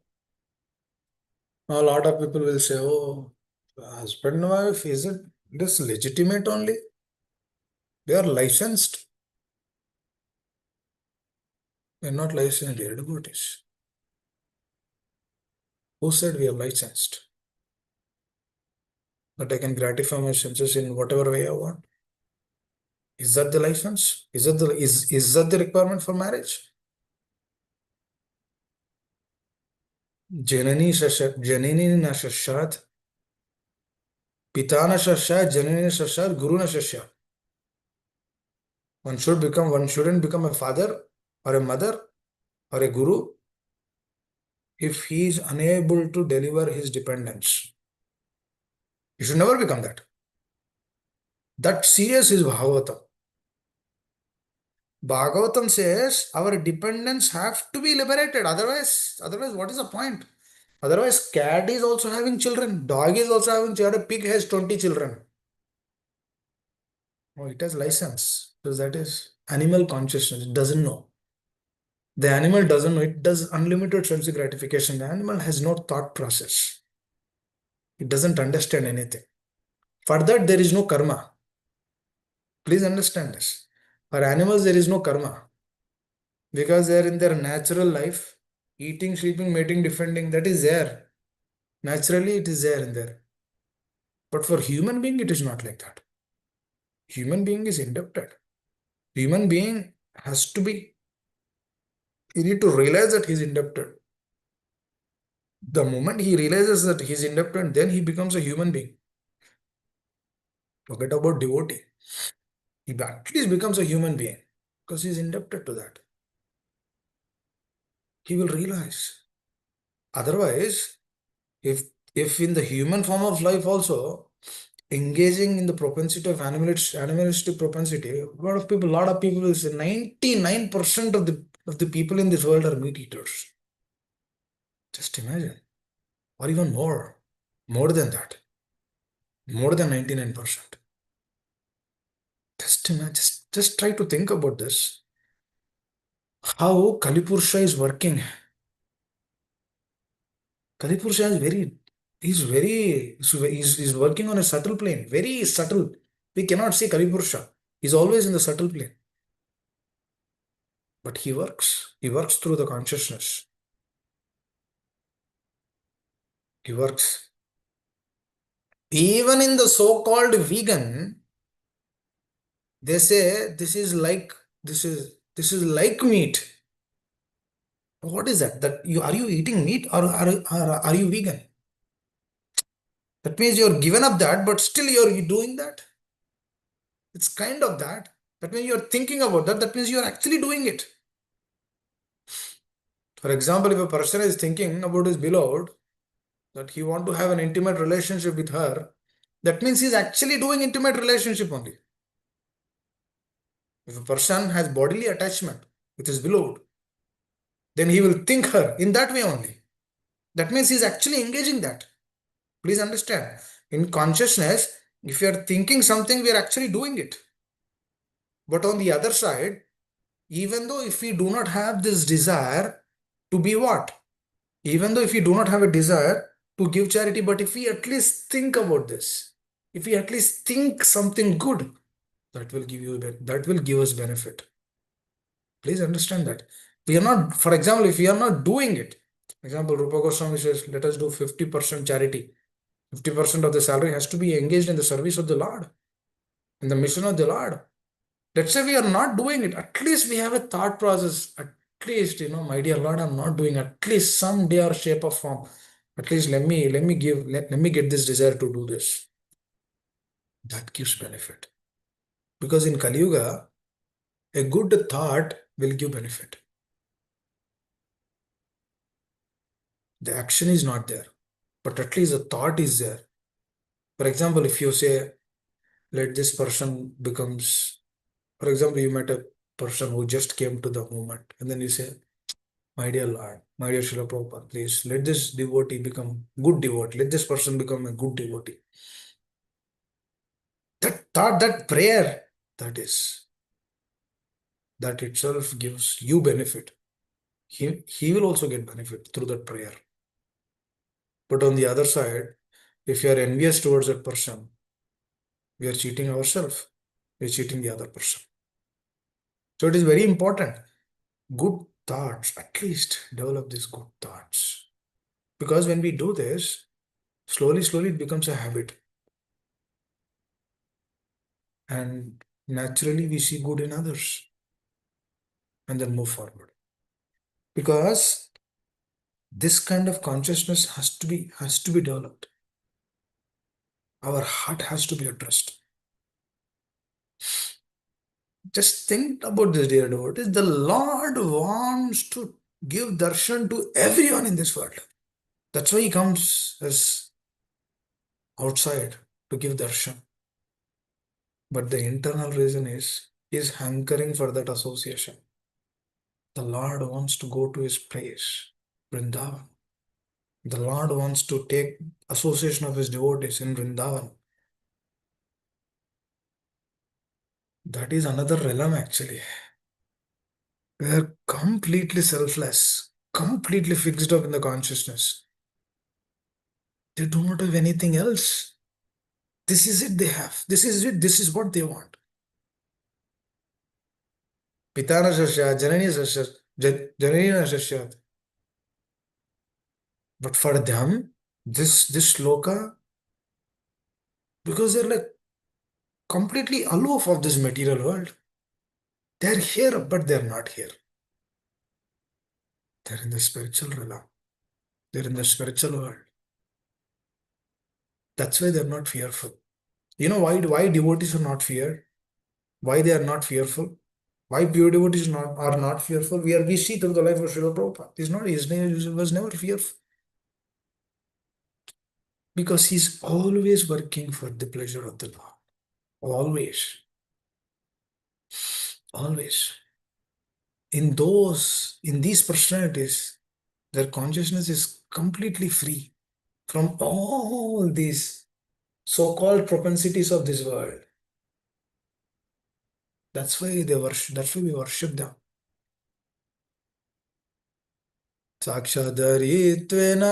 a lot of people will say, oh, husband and wife, is it this legitimate only? They are licensed. They are not licensed, they are devotees. Who said we are licensed? That I can gratify my senses in whatever way I want. Is that the license? Is that the requirement for marriage? Janini na shashat, pitana shashat, janini shashat, guru na shashat. One shouldn't become a father or a mother or a guru if he is unable to deliver his dependence. You should never become that. That serious is Bhagavatam. Bhagavatam says our dependents have to be liberated. Otherwise, what is the point? Otherwise, cat is also having children. Dog is also having children. A pig has 20 children. Oh, it has license. Because that is animal consciousness. It doesn't know. The animal doesn't know. It does unlimited sense gratification. The animal has no thought process. It doesn't understand anything. For that, there is no karma. Please understand this. For animals, there is no karma. Because they are in their natural life, eating, sleeping, mating, defending, that is there. Naturally, it is there in there. But for human being, it is not like that. Human being is indebted. Human being has to be, he need to realize that he is indebted. The moment he realizes that he is indebted, then he becomes a human being. Forget about devotee. He at least becomes a human being because he is indebted to that. He will realize. Otherwise, if in the human form of life also, engaging in the propensity of animalistic propensity, a lot of people will say 99% of the people in this world are meat eaters. Just imagine. Or even more than that, more than 99%. Just try to think about this. How Kalipurusha is working. Kalipurusha is working on a subtle plane, very subtle. We cannot see Kalipurusha. He's always in the subtle plane. But he works through the consciousness. He works. Even in the so-called vegan, they say this is like meat. What is that? Are you eating meat or are you vegan? That means you're given up that, but still you're doing that. It's kind of that. That means you're thinking about that. That means you're actually doing it. For example, if a person is thinking about his beloved, that he want to have an intimate relationship with her, that means he's actually doing intimate relationship only. If a person has bodily attachment with his beloved, then he will think her in that way only. That means he's actually engaging that. Please understand. In consciousness, if you are thinking something, we are actually doing it. But on the other side, even though if we do not have this desire to be what? Even though if we do not have a desire to give charity, but if we at least think about this, if we at least think something good, That will give us benefit. Please understand that. We are not, for example, if we are not doing it, for example, Rupa Goswami says, let us do 50% charity. 50% of the salary has to be engaged in the service of the Lord, in the mission of the Lord. Let's say we are not doing it. At least we have a thought process. At least, my dear Lord, I'm not doing at least some day or shape or form. At least let me get this desire to do this. That gives benefit. Because in Kali Yuga, a good thought will give benefit. The action is not there, but at least the thought is there. For example, if you say, let this person becomes, for example, you met a person who just came to the movement, and then you say, my dear Lord, my dear Srila Prabhupada, please let this devotee become good devotee. Let this person become a good devotee. That thought, that prayer, that itself gives you benefit. He will also get benefit through that prayer. But on the other side, if you are envious towards that person, we are cheating ourselves. We are cheating the other person. So it is very important. Good thoughts, at least develop these good thoughts. Because when we do this, slowly, slowly it becomes a habit. And naturally we see good in others and then move forward. Because this kind of consciousness has to be developed. Our heart has to be addressed. Just think about this, dear devotees. The Lord wants to give darshan to everyone in this world. That's why he comes as outside to give darshan. But the internal reason is hankering for that association. The Lord wants to go to his place, Vrindavan. The Lord wants to take association of his devotees in Vrindavan. That is another realm actually. They are completely selfless, completely fixed up in the consciousness. They do not have anything else. This is it they have. This is it. This is what they want. Pitana Sasya, Janani Sasya, Janani Sasya. But for them, this sloka, because they're like completely aloof of this material world. They're here, but they're not here. They're in the spiritual realm. They're in the spiritual world. That's why they're not fearful. You know why devotees are not feared? Why they are not fearful? Why pure devotees are not fearful? We see through the life of Srila Prabhupada. He was never fearful. Because he's always working for the pleasure of the Lord. Always. Always. In these personalities, their consciousness is completely free from all these so-called propensities of this world. That's why we worship them. साक्षादरित्वेन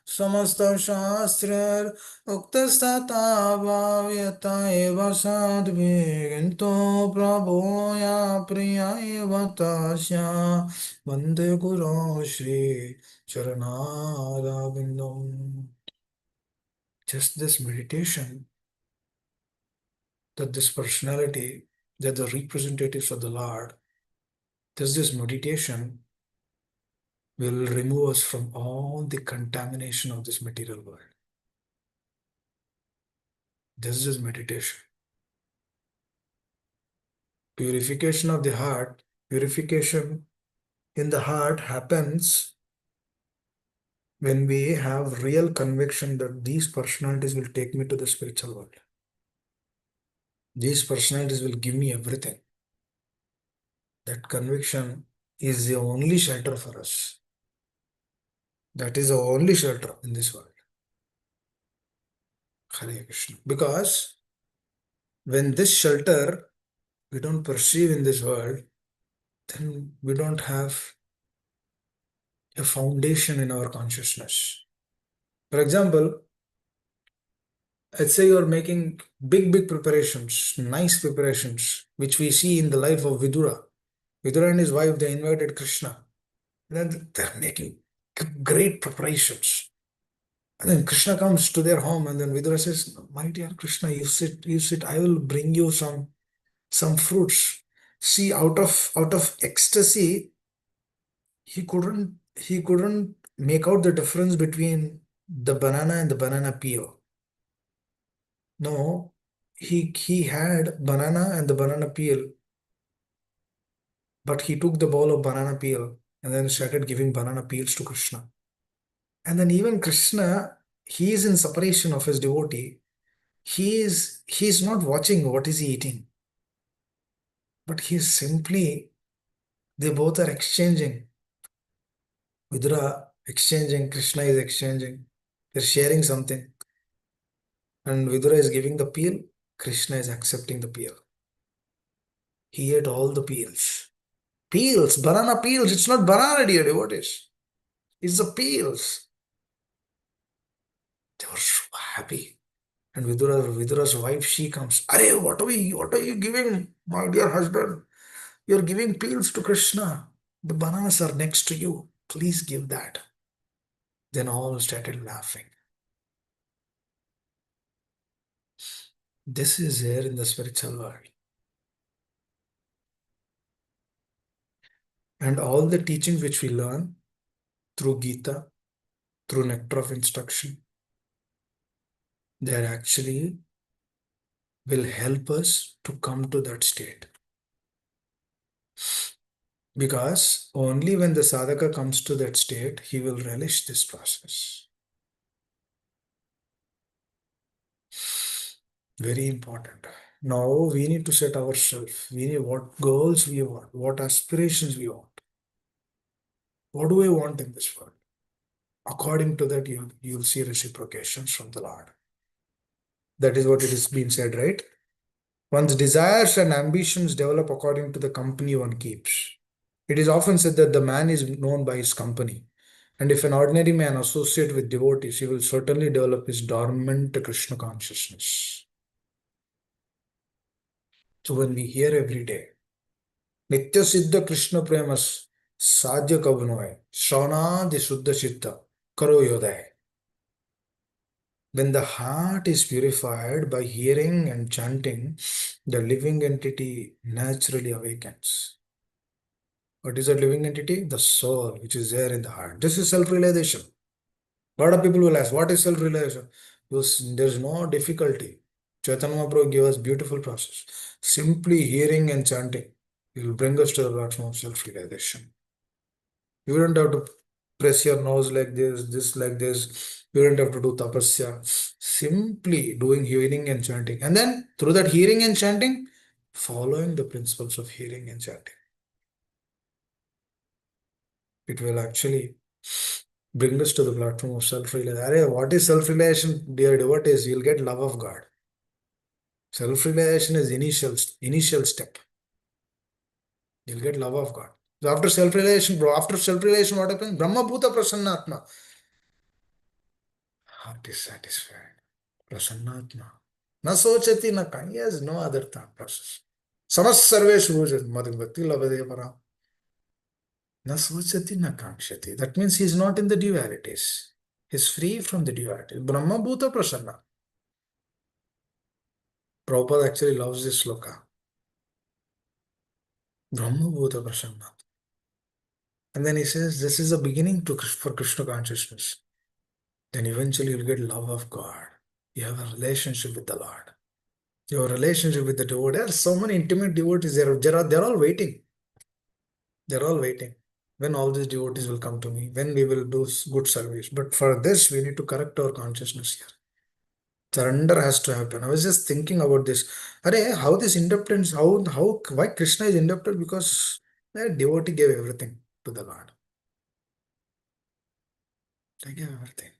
समस्तं शास्त्रैर् उक्तस्तथा भाव्यत एव साध्वी किन्तु प्रभोया प्रिया एव तस्या वन्दे गुरो Shri चरणारविन्दम्. Just this meditation that this personality, that the representatives of the Lord, just this meditation will remove us from all the contamination of this material world. This is meditation. Purification of the heart, purification in the heart happens when we have real conviction that these personalities will take me to the spiritual world. These personalities will give me everything. That conviction is the only shelter for us. That is the only shelter in this world. Hare Krishna. Because when this shelter we don't perceive in this world, then we don't have a foundation in our consciousness. For example, let's say you're making big preparations, nice preparations, which we see in the life of Vidura. Vidura and his wife, they invited Krishna. Then they're making great preparations. And then Krishna comes to their home, and then Vidura says, "My dear Krishna, you sit, I will bring you some fruits." See, out of ecstasy, he couldn't make out the difference between the banana and the banana peel. No, he had banana and the banana peel, but he took the bowl of banana peel and then started giving banana peels to Krishna. And then even Krishna, he is in separation of his devotee. He is not watching what is he eating, but he is simply, they both are exchanging. Vidura exchanging, Krishna is exchanging. They're sharing something. And Vidura is giving the peel, Krishna is accepting the peel. He ate all the peels. Peels, banana peels. It's not banana, dear devotees. It's the peels. They were so happy. And Vidura's wife, she comes. Arey, what are you giving, my dear husband? You're giving peels to Krishna. The bananas are next to you. Please give that. Then all started laughing. This is here in the spiritual world. And all the teachings which we learn through Gita, through nectar of instruction, they are actually will help us to come to that state. Because only when the sadhaka comes to that state, he will relish this process. Very important. Now we need to set ourselves. We need what goals we want, what aspirations we want. What do we want in this world? According to that, you'll see reciprocations from the Lord. That is what it is being said, right? One's desires and ambitions develop according to the company one keeps. It is often said that the man is known by his company. And if an ordinary man associate with devotees, he will certainly develop his dormant Krishna consciousness. So when we hear every day, Nitya Siddha Krishna Premas Sadhya Kavanoy, Shravana Suddha Chitta, Karo Yodaya. When the heart is purified by hearing and chanting, the living entity naturally awakens. What is that living entity? The soul, which is there in the heart. This is self-realization. A lot of people will ask, what is self-realization? There's no difficulty. Chaitanya Mahaprabhu gave us beautiful process. Simply hearing and chanting will bring us to the platform of self-realization. You don't have to press your nose like this like this. You don't have to do tapasya. Simply doing hearing and chanting. And then through that hearing and chanting, following the principles of hearing and chanting. It will actually bring us to the platform of self-realization. What is self-realization, dear devotees? You'll get love of God. Self-realization is initial step. You'll get love of God. So after self-realization, what happens? Brahma Bhuta Prasannatma. Heart is satisfied. Prasannatma. Na sochati na kani. He has no other thought process. Samas sarvesh bhujat madhivati labade para. Na sochati na kankshati. That means he is not in the dualities. He is free from the dualities. Brahma Bhuta Prasanna. Prabhupada actually loves this sloka. Brahma Bhuta Prasanna. And then he says, this is a beginning for Krishna consciousness. Then eventually you'll get love of God. You have a relationship with the Lord. Your relationship with the devotee. There are so many intimate devotees. They're all waiting. They're all waiting. When all these devotees will come to me, when we will do good service. But for this, we need to correct our consciousness here. Surrender has to happen. I was just thinking about this. How this indebtedness, why Krishna is indebted? Because the devotee gave everything to the Lord. They gave everything.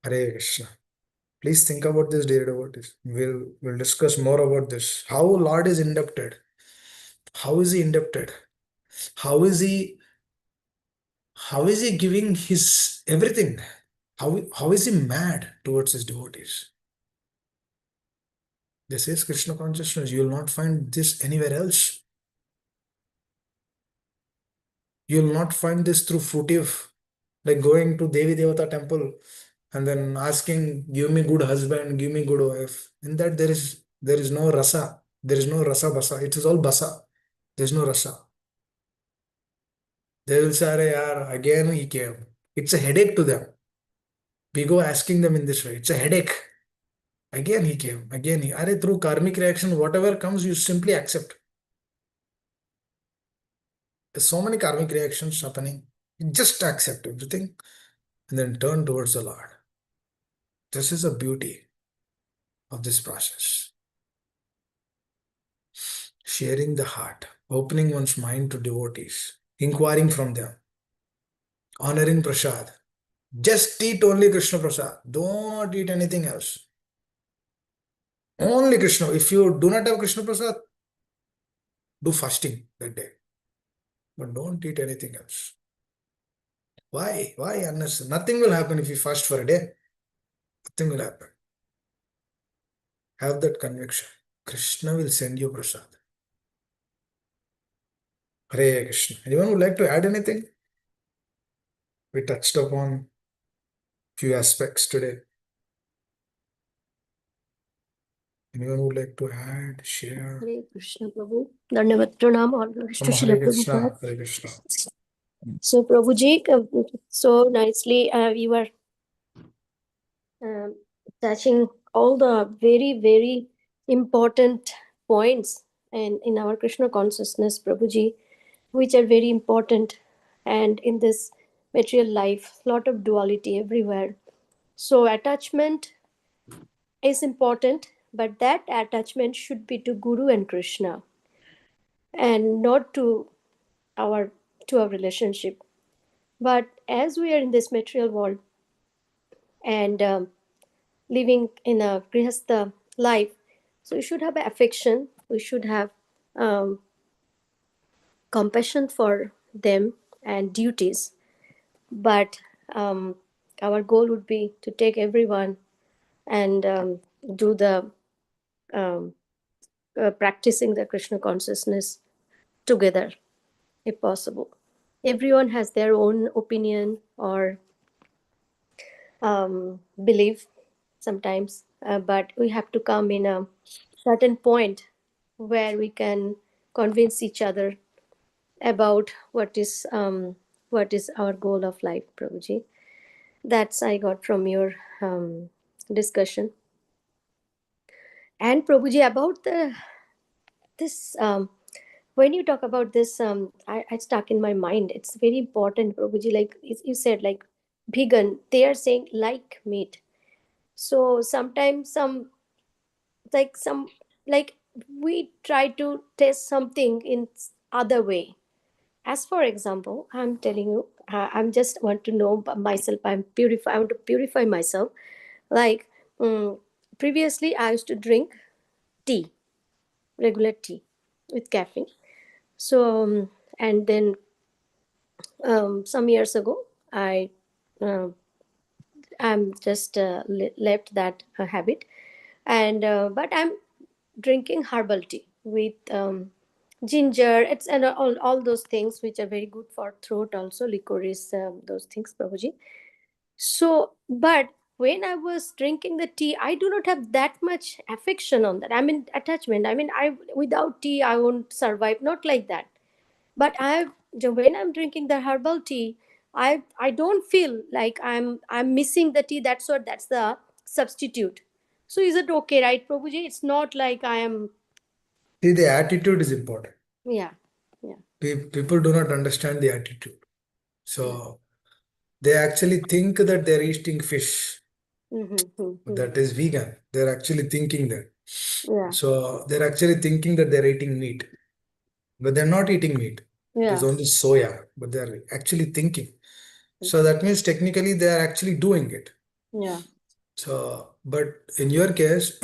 Hare Krishna. Please think about this, dear devotees. We'll discuss more about this. How Lord is indebted. How is he indebted? How is he giving his everything? How is he mad towards his devotees? This is Krishna consciousness. You will not find this anywhere else. You will not find this through fruitive, like going to Devi Devata temple and then asking, give me good husband, give me good wife. In that there is no rasa. There is no rasa basa. It is all basa. There is no rasa. They will say, "Arey yaar, again he came." It's a headache to them. We go asking them in this way. It's a headache. Again he came. Again he. Arey, through karmic reaction, whatever comes, you simply accept. There's so many karmic reactions happening. You just accept everything and then turn towards the Lord. This is the beauty of this process. Sharing the heart, opening one's mind to devotees, inquiring from them, honoring prasad. Just eat only Krishna prasad. Don't eat anything else. Only Krishna. If you do not have Krishna prasad, do fasting that day. But don't eat anything else. Why? Why unnecessary? Nothing will happen if you fast for a day. Nothing will happen. Have that conviction. Krishna will send you prasad. Hare Krishna. Anyone would like to add anything? We touched upon few aspects today. Anyone would like to add, share? Hare Krishna Prabhu. Dandavat Pranam all glories to Srila Hare Krishna, Prabhupada. Hare Krishna. So Prabhuji, so nicely you were touching all the very, very important points in our Krishna consciousness, Prabhuji, which are very important. And in this material life, lot of duality everywhere. So attachment is important, but that attachment should be to Guru and Krishna and not our to our relationship. But as we are in this material world and living in a grihastha life, so we should have affection, we should have um, compassion for them and duties. But our goal would be to take everyone and do the um, practicing the Krishna consciousness together, if possible. Everyone has their own opinion or belief sometimes, but we have to come in a certain point where we can convince each other about what is our goal of life, Prabhuji. That's I got from your discussion. And Prabhuji, about this when you talk about this, I stuck in my mind. It's very important, Prabhuji. Like you said, like vegan, they are saying like meat. So sometimes some like we try to test something in other way. As for example, I'm telling you, I'm just want to know myself. I want to purify myself. Like previously, I used to drink tea, regular tea, with caffeine. So and then some years ago, um I'm just left that habit, and but I'm drinking herbal tea with ginger. It's and all those things which are very good for throat. Also licorice, those things, Prabhuji. So, but when I was drinking the tea, I do not have that much affection on that. I mean, attachment. I mean, I without tea I won't survive. Not like that. But when I'm drinking the herbal tea, I don't feel like I'm missing the tea. That's the substitute. So is it okay, right, Prabhuji? It's not like I am. See, the attitude is important. Yeah, yeah. People do not understand the attitude. So they actually think that they're eating fish. That is vegan. They're actually thinking that. Yeah, So they're actually thinking that they're eating meat. But they're not eating meat. It yeah, is only soya, but they're actually thinking. So that means technically they are actually doing it. yeah. So, but in your case,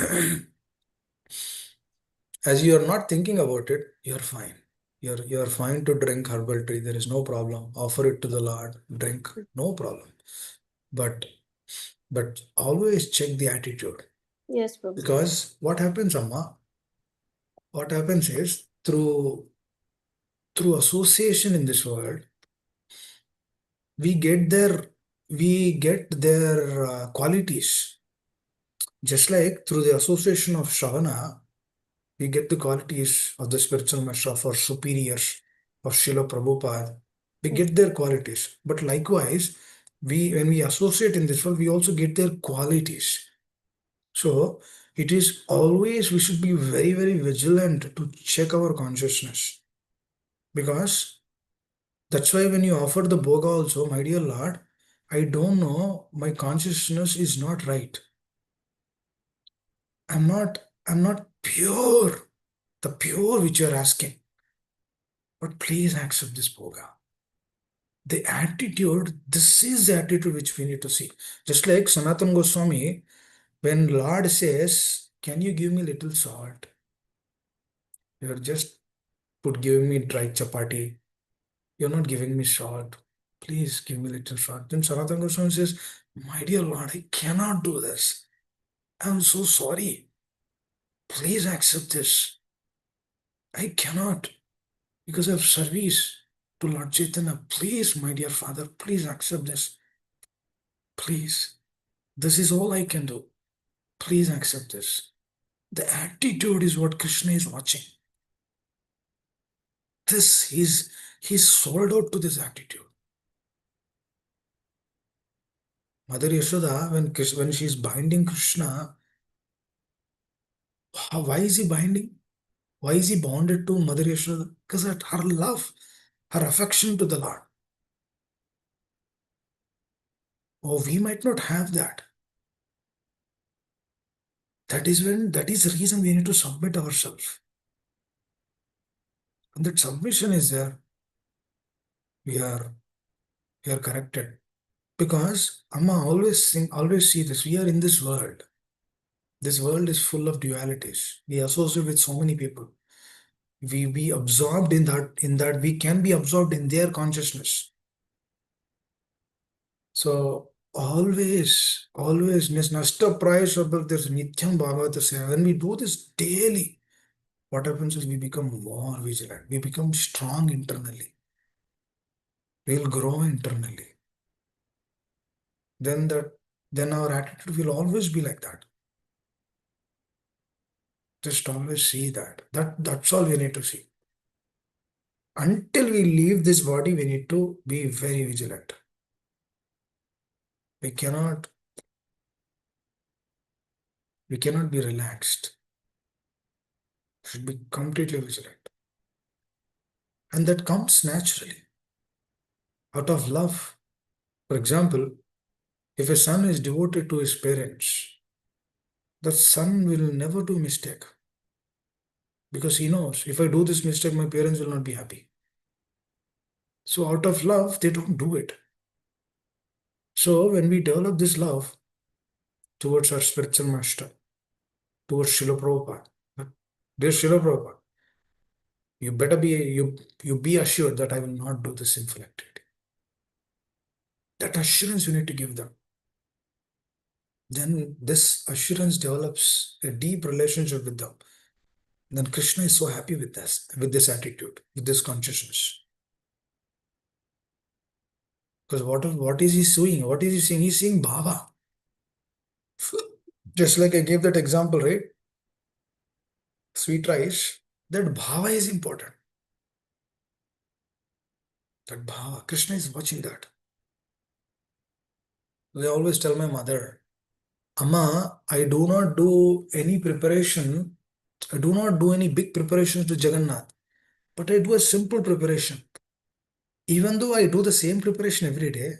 as you are not thinking about it, you're fine. You're fine to drink herbal tea. There is no problem. Offer it to the Lord, drink, no problem. But But always check the attitude. Yes, Prabhuji. Because what happens, Amma? What happens is through association in this world, we get their qualities. Just like through the association of Shravana, we get the qualities of the spiritual master, of our superiors, of Srila Prabhupada. We Yes. get their qualities. But likewise, when we associate in this world, we also get their qualities. So it is always, we should be very, very vigilant to check our consciousness. Because that's why when you offer the bhoga also, my dear Lord, I don't know, my consciousness is not right. I'm not pure, the pure which you're asking. But please accept this bhoga. The attitude, this is the attitude which we need to see. Just like Sanatana Goswami, when Lord says, can you give me little salt? You're just giving me dry chapati. You're not giving me salt. Please give me little salt. Then Sanatana Goswami says, my dear Lord, I cannot do this. I'm so sorry. Please accept this. I cannot because of service to Lord Chaitanya. Please, my dear Father, please accept this. Please. This is all I can do. Please accept this. The attitude is what Krishna is watching. He's sold out to this attitude. Mother Yashoda, when she's binding Krishna, why is he binding? Why is he bonded to Mother Yashoda? Because of her love, her affection to the Lord. Oh, we might not have that. That is the reason we need to submit ourselves. And that submission is there. We are corrected. Because Amma always see this. We are in this world. This world is full of dualities. We associate with so many people. We be absorbed in that we can be absorbed in their consciousness. So always nasta price about this Nityam Bhagavata Seva. When we do this daily, what happens is we become more vigilant. We become strong internally. We'll grow internally. Then our attitude will always be like that. Just always see that. That's all we need to see. Until we leave this body, we need to be very vigilant. We cannot be relaxed. Should be completely vigilant. And that comes naturally out of love. For example, if a son is devoted to his parents, that son will never do mistake. Because he knows if I do this mistake, my parents will not be happy. So out of love, they don't do it. So when we develop this love towards our spiritual master, towards Srila Prabhupada, dear Srila Prabhupada, you better be you be assured that I will not do the sinful activity. That assurance you need to give them. Then this assurance develops a deep relationship with them. Then Krishna is so happy with this attitude, with this consciousness. Because what is he seeing? What is he seeing? He's seeing Bhava. Just like I gave that example, right? Sweet rice, that Bhava is important. That Bhava, Krishna is watching that. I always tell my mother, Amma, I do not do any preparation. I do not do any big preparations to Jagannath, but I do a simple preparation. Even though I do the same preparation every day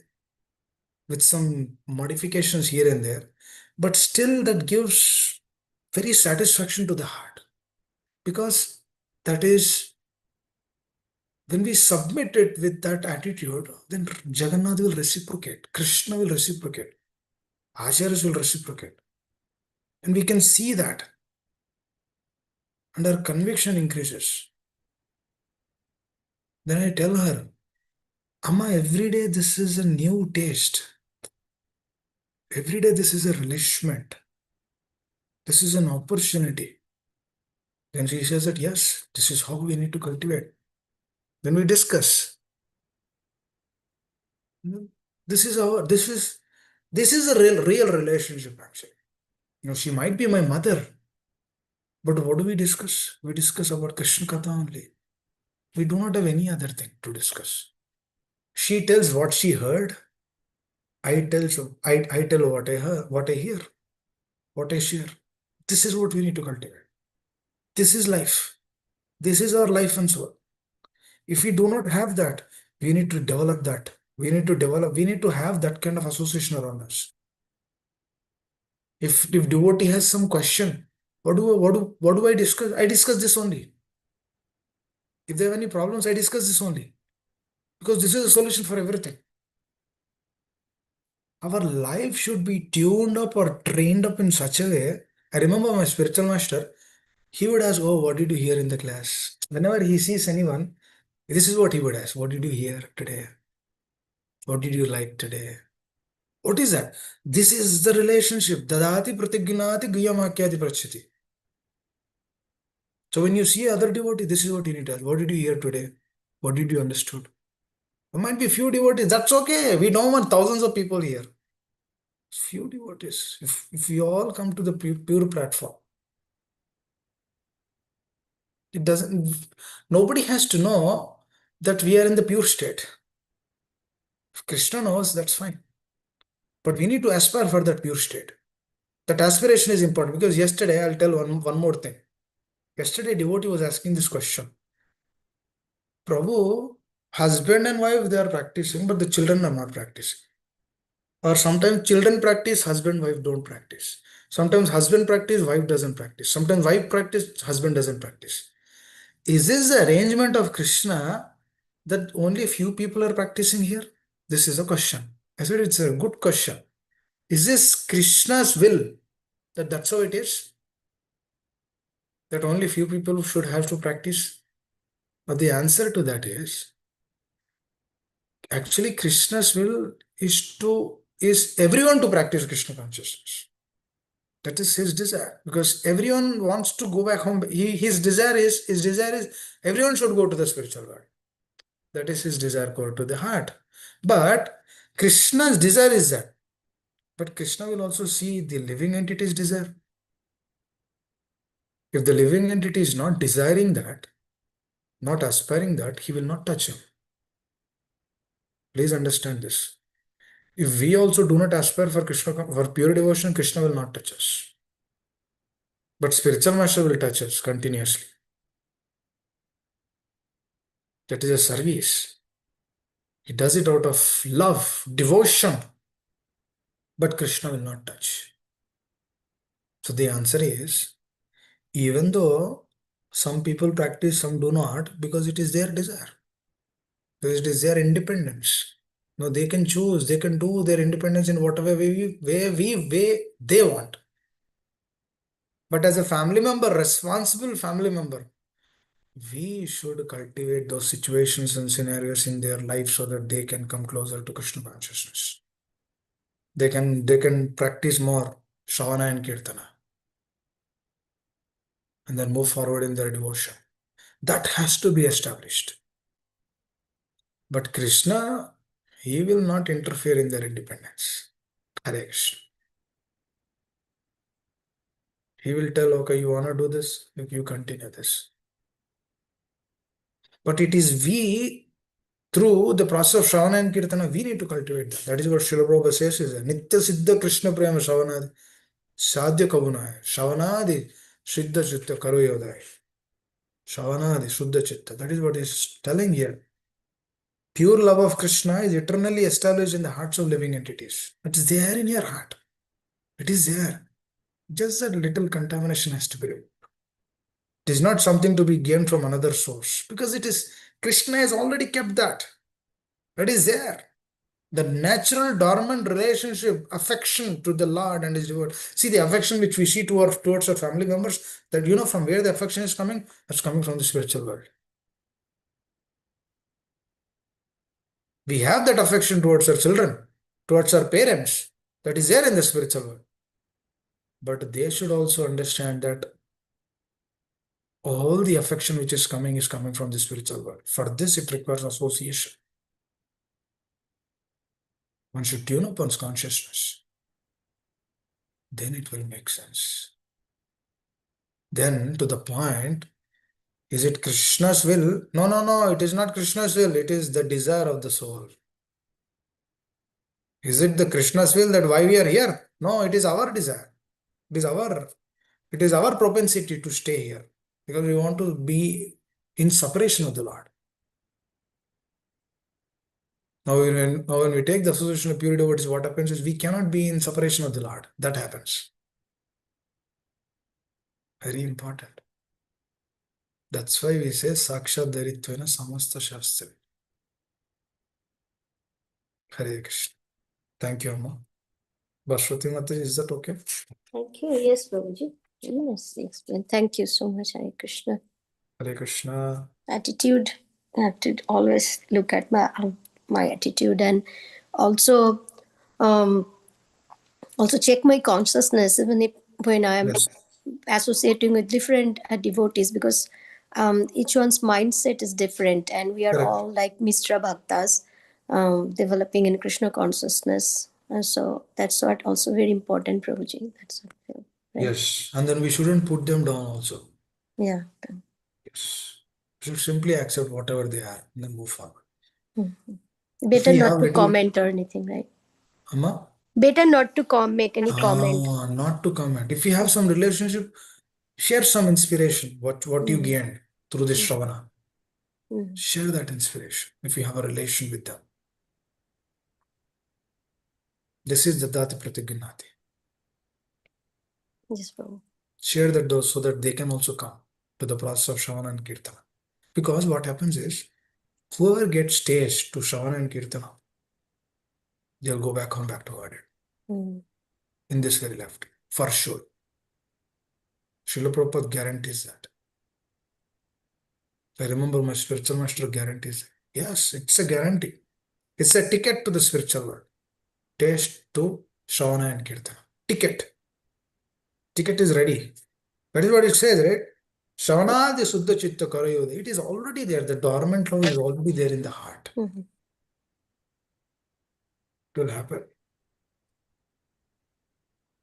with some modifications here and there, but still that gives very satisfaction to the heart because that is when we submit it with that attitude, then Jagannath will reciprocate, Krishna will reciprocate, Acharyas will reciprocate, and we can see that, and our conviction increases. Then I tell her, Amma, every day this is a new taste. Every day, this is a relishment. This is an opportunity. Then she says that, yes, this is how we need to cultivate. Then we discuss. This is a real relationship, actually. She might be my mother, but what do we discuss? We discuss about Krishna Katha only. We do not have any other thing to discuss. She tells what she heard. I tell what I heard, what I hear, what I share. This is what we need to cultivate. This is life. This is our life and soul. If we do not have that, we need to develop that. We need to have that kind of association around us. If devotee has some question, what do I discuss? I discuss this only. If they have any problems, I discuss this only. Because this is a solution for everything. Our life should be tuned up or trained up in such a way. I remember my spiritual master, he would ask, oh, what did you hear in the class? Whenever he sees anyone, this is what he would ask. What did you hear today? What did you like today? What is that? This is the relationship. Dadati pratignati guyamakyati prachati. So when you see other devotee, this is what you need to ask. What did you hear today? What did you understood? There might be few devotees. That's okay. We don't want thousands of people here. Few devotees. If we all come to the pure platform, it doesn't. Nobody has to know that we are in the pure state. If Krishna knows, that's fine. But we need to aspire for that pure state. That aspiration is important because yesterday, I'll tell one more thing. Yesterday, devotee was asking this question. Prabhu, husband and wife, they are practicing, but the children are not practicing. Or sometimes children practice, husband, wife don't practice. Sometimes husband practice, wife doesn't practice. Sometimes wife practice, husband doesn't practice. Is this the arrangement of Krishna that only a few people are practicing here? This is a question. I said it's a good question. Is this Krishna's will that that's how it is? That only few people should have to practice? But the answer to that is actually Krishna's will is everyone to practice Krishna consciousness. That is his desire because everyone wants to go back home. His desire is everyone should go to the spiritual world. That is his desire core to the heart. But Krishna's desire is that. But Krishna will also see the living entity's desire. If the living entity is not desiring that, not aspiring that, he will not touch him. Please understand this. If we also do not aspire for Krishna, for pure devotion, Krishna will not touch us. But spiritual master will touch us continuously. That is a service. He does it out of love, devotion. But Krishna will not touch. So the answer is, even though some people practice, some do not, because it is their desire. Because it is their independence. No, they can choose, they can do their independence in whatever way they want. But as a family member, responsible family member, we should cultivate those situations and scenarios in their life so that they can come closer to Krishna consciousness. They can practice more Shravana and Kirtana and then move forward in their devotion. That has to be established. But Krishna, he will not interfere in their independence. Hare Krishna. He will tell, okay, you want to do this, you continue this. But it is we, through the process of Shravana and Kirtana, we need to cultivate that. That is what Srila Prabhupada says is Nitya Siddha Krishna Prema Shravanadi Sadhya Kabunaya Shravanadi Siddha Chitta Karoyodai Shravanadi Suddha Chitta. That is what he is telling here. Pure love of Krishna is eternally established in the hearts of living entities. It is there in your heart. It is there. Just that little contamination has to be removed. It is not something to be gained from another source because it is Krishna has already kept that. That is there. The natural dormant relationship, affection to the Lord and His devotee. See the affection which we see towards our family members, that from where the affection is coming, that's coming from the spiritual world. We have that affection towards our children, towards our parents. that is there in the spiritual world. But they should also understand that all the affection which is coming from the spiritual world. For this, it requires association. One should tune up one's consciousness. Then it will make sense. Then to the point, is it Krishna's will? No, no, no, it is not Krishna's will. It is the desire of the soul. Is it the Krishna's will that why we are here? No, it is our desire. It is our propensity to stay here because we want to be in separation of the Lord. Now, when we take the association of pure devotees, what happens is we cannot be in separation of the Lord. That happens. Very important. That's why we say Sakshat Dharitvena Samasta Shastra. Hare Krishna. Thank you, Amma. Bhashwati Mataji, is that okay? Thank you. Yes, Prabhuji. Yes, explain. Thank you so much, Hare Krishna. Hare Krishna. Attitude. I have to always look at my attitude, and also also check my consciousness even if when I am Yes. associating with different devotees, because each one's mindset is different, and we are Correct. all like Mishra Bhaktas, developing in Krishna consciousness. And so that's what also very important, Prabhuji. That's what I feel, right? Yes. And then we shouldn't put them down also. Yeah. Yes. We should simply accept whatever they are and then move forward. Better we not have to little- comment or anything, right? Amma? Better not to make any comment. Not to comment. If you have some relationship, share some inspiration, what you gained through this Shravana. Share that inspiration if you have a relation with them. This is the Dati Pratignati. Yes, Prabhu. Share that those so that they can also come to the process of Shravana and Kirtana. Because what happens is, whoever gets staged to Shravana and Kirtana, they'll go back home, back to Godhead. In this very left, for sure. Srila Prabhupada guarantees that. I remember my spiritual master guarantees it. Yes, it's a guarantee. It's a ticket to the spiritual world. Taste to Shravana and Kirtana. Ticket. Ticket is ready. That is what it says, right? Shravana Suddha Chitta Karayodha. It is already there. The dormant love is already there in the heart. It will happen.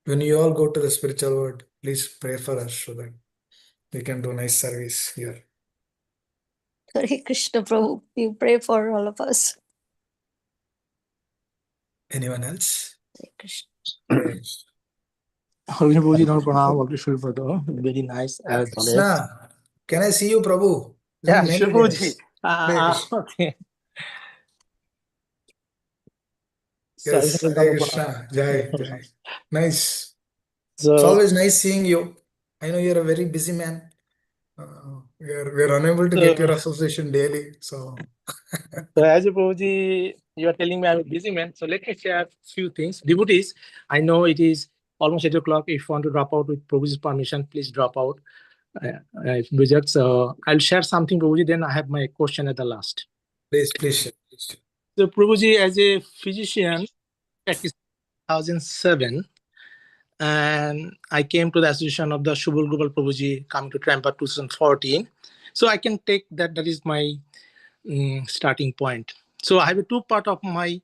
When you all go to the spiritual world, please pray for us so that we can do nice service here. Hare Krishna, Prabhu. You pray for all of us. Anyone else? Hare Krishna. Very nice as always. Krishna, can I see you, Prabhu? It's Yeah, been many sure, days. okay. Yes, Sorry, Hare Krishna. Jai, Jai. Nice. It's So, always nice seeing you. I know you're a very busy man. We're unable to get your association daily. So as a Prabhuji, you are telling me I'm a busy man. So let me share a few things. Devotees, I know it is almost 8 o'clock. If you want to drop out with Prabhuji's permission, please drop out. So I'll share something, Prabhuji, then I have my question at the last. please share. So Prabhuji, as a physician, practiced 2007, and I came to the association of the Shubal Gopal Prabhuji coming to Trampa 2014. So I can take that is my starting point. So I have a two part of my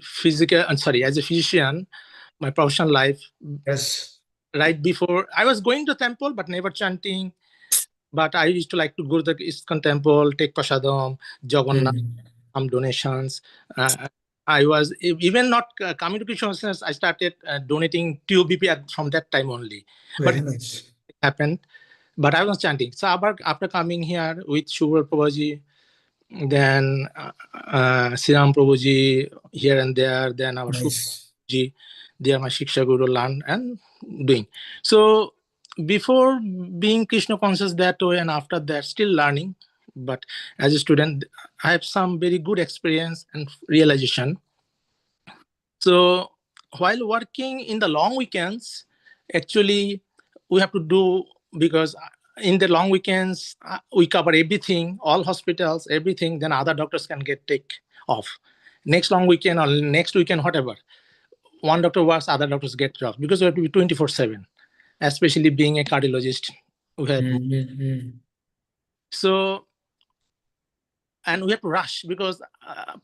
physical, as a physician, my professional life. Yes. Right before I was going to temple, but never chanting. But I used to like to go to the ISKCON temple, take prasadam, Jagannath, some donations. I was even not coming to Krishna consciousness. I started donating TUBP from that time only. Very But nice. it happened. But I was chanting. So after coming here with Shubal Prabhuji, then Siram Prabhuji here and there, then our Nice. Shubji, they are my Shiksha Guru learn and doing. So before being Krishna conscious that way and after that, still learning. But as a student, I have some very good experience and realization. So while working in the long weekends, actually we have to do, because in the long weekends we cover everything, all hospitals, everything. Then other doctors can take off. next long weekend or next weekend, whatever. One doctor works, other doctors get jobs because we have to be 24/7, especially being a cardiologist. We have so, and we have to rush because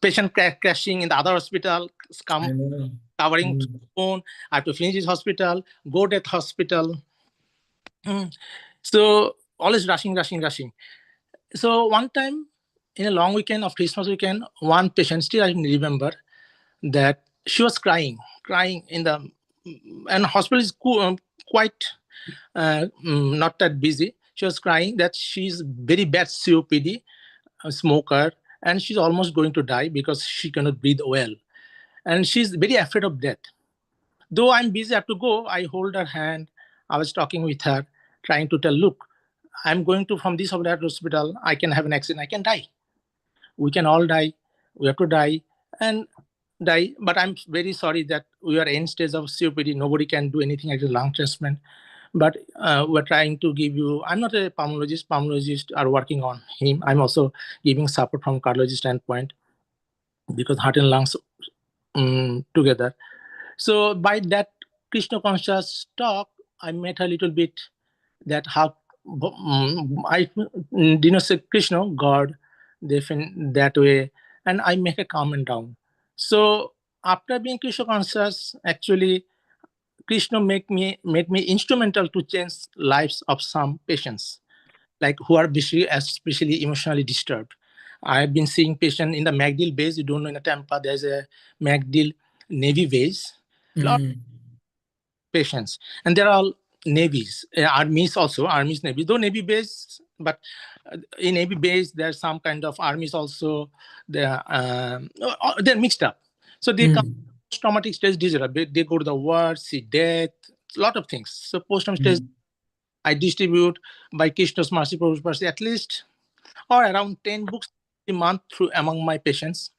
patient crashing in the other hospital, covering phone. I have to finish this hospital, go to that hospital. So always rushing. So one time in a long weekend of Christmas weekend, one patient, still I remember that she was crying in the, and hospital is quite not that busy. She was crying that she's very bad COPD, a smoker, and she's almost going to die because she cannot breathe well. And she's very afraid of death. Though I'm busy, I have to go. I hold her hand. I was talking with her, trying to tell, look, I'm going to from this or that hospital. I can have an accident. I can die. We can all die. We have to die and die. But I'm very sorry that we are in stage of COPD. Nobody can do anything like a lung transplant. But we're trying to give you, I'm not a pulmonologist. Pulmonologists are working on him. I'm also giving support from cardiologist standpoint because heart and lungs together. So by that Krishna conscious talk, I met a little bit that how I didn't say Krishna, God, that way, and I make a comment down. So after being Krishna conscious, actually Krishna made me instrumental to change lives of some patients, like who are especially emotionally disturbed. I've been seeing patients in the MacDill base. You don't know, in Tampa, there's a MacDill Navy base. Lot of patients, and they're all navies, armies also, armies, navy, though Navy base, but in Navy base there's some kind of armies also. They're mixed up, so they come post-traumatic stress disorder. They go to the war, see death, a lot of things. So post-traumatic stress, I distribute by Krishna's mercy, Prabhu's mercy, at least or around 10 books a month through among my patients.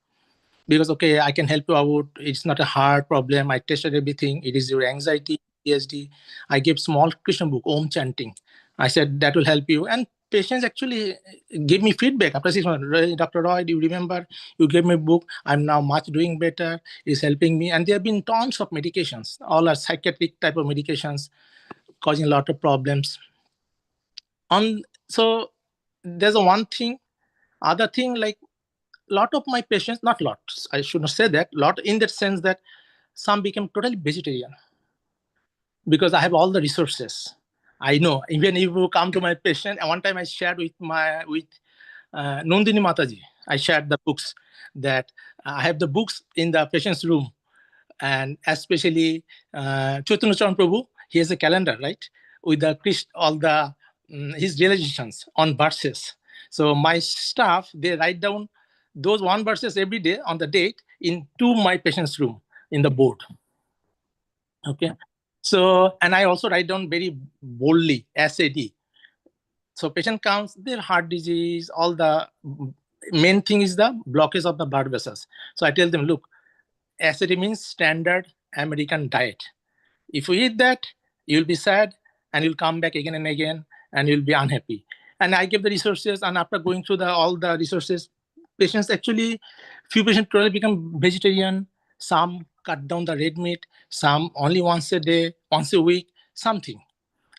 Because okay, I can help you out. It's not a hard problem. I tested everything. It is your anxiety, PTSD. I gave small Krishna book, Om chanting. I said that will help you. And patients actually gave me feedback after 6 months. Dr. Roy, do you remember you gave me a book? I'm now much doing better. It's helping me. And there have been tons of medications. All are psychiatric type of medications causing a lot of problems. So there's a one thing. Other thing, like lot of my patients, not lots, I should not say that, lot in that sense that some became totally vegetarian because I have all the resources. I know, even if you come to my patient, and one time I shared with Nandini Mataji, I shared the books that I have the books in the patient's room, and especially Chaitanya Charan Prabhu, he has a calendar, right, with the all the his realizations on verses. So my staff, they write down those one verses every day on the date into my patient's room in the board. Okay. So, and I also write down very boldly SAD. So patient comes, their heart disease, all the main thing is the blockage of the blood vessels. So I tell them, look, SAD means standard American diet. If you eat that, you'll be sad and you'll come back again and again and you'll be unhappy. And I give the resources, and after going through all the resources, patients actually, few patients totally become vegetarian, some cut down the red meat, some only once a day, once a week, something.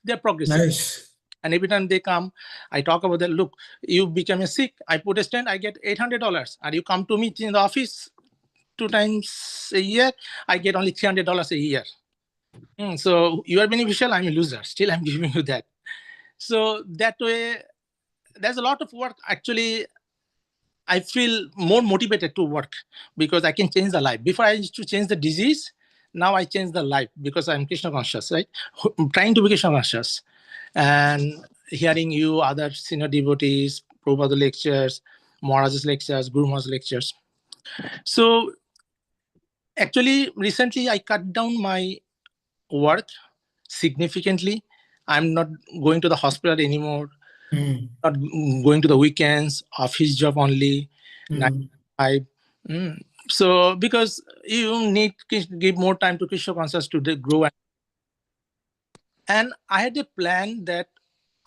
They're progressing. Nice. And every time they come, I talk about that, look, you become a sick, I put a stand, I get $800. And you come to me in the office 2 times a year, I get only $300 a year. So you are beneficial, I'm a loser. Still, I'm giving you that. So that way, there's a lot of work. Actually, I feel more motivated to work because I can change the life. Before I used to change the disease, now I change the life because I'm Krishna conscious, right? I'm trying to be Krishna conscious. And hearing you, other senior devotees, Prabhupada lectures, Maharaj's lectures, Guru Maharaj's lectures. So actually, recently I cut down my work significantly. I'm not going to the hospital anymore, not going to the weekends, office job only, 9 to 5. So because you need to give more time to Krishna consciousness to grow. And I had a plan that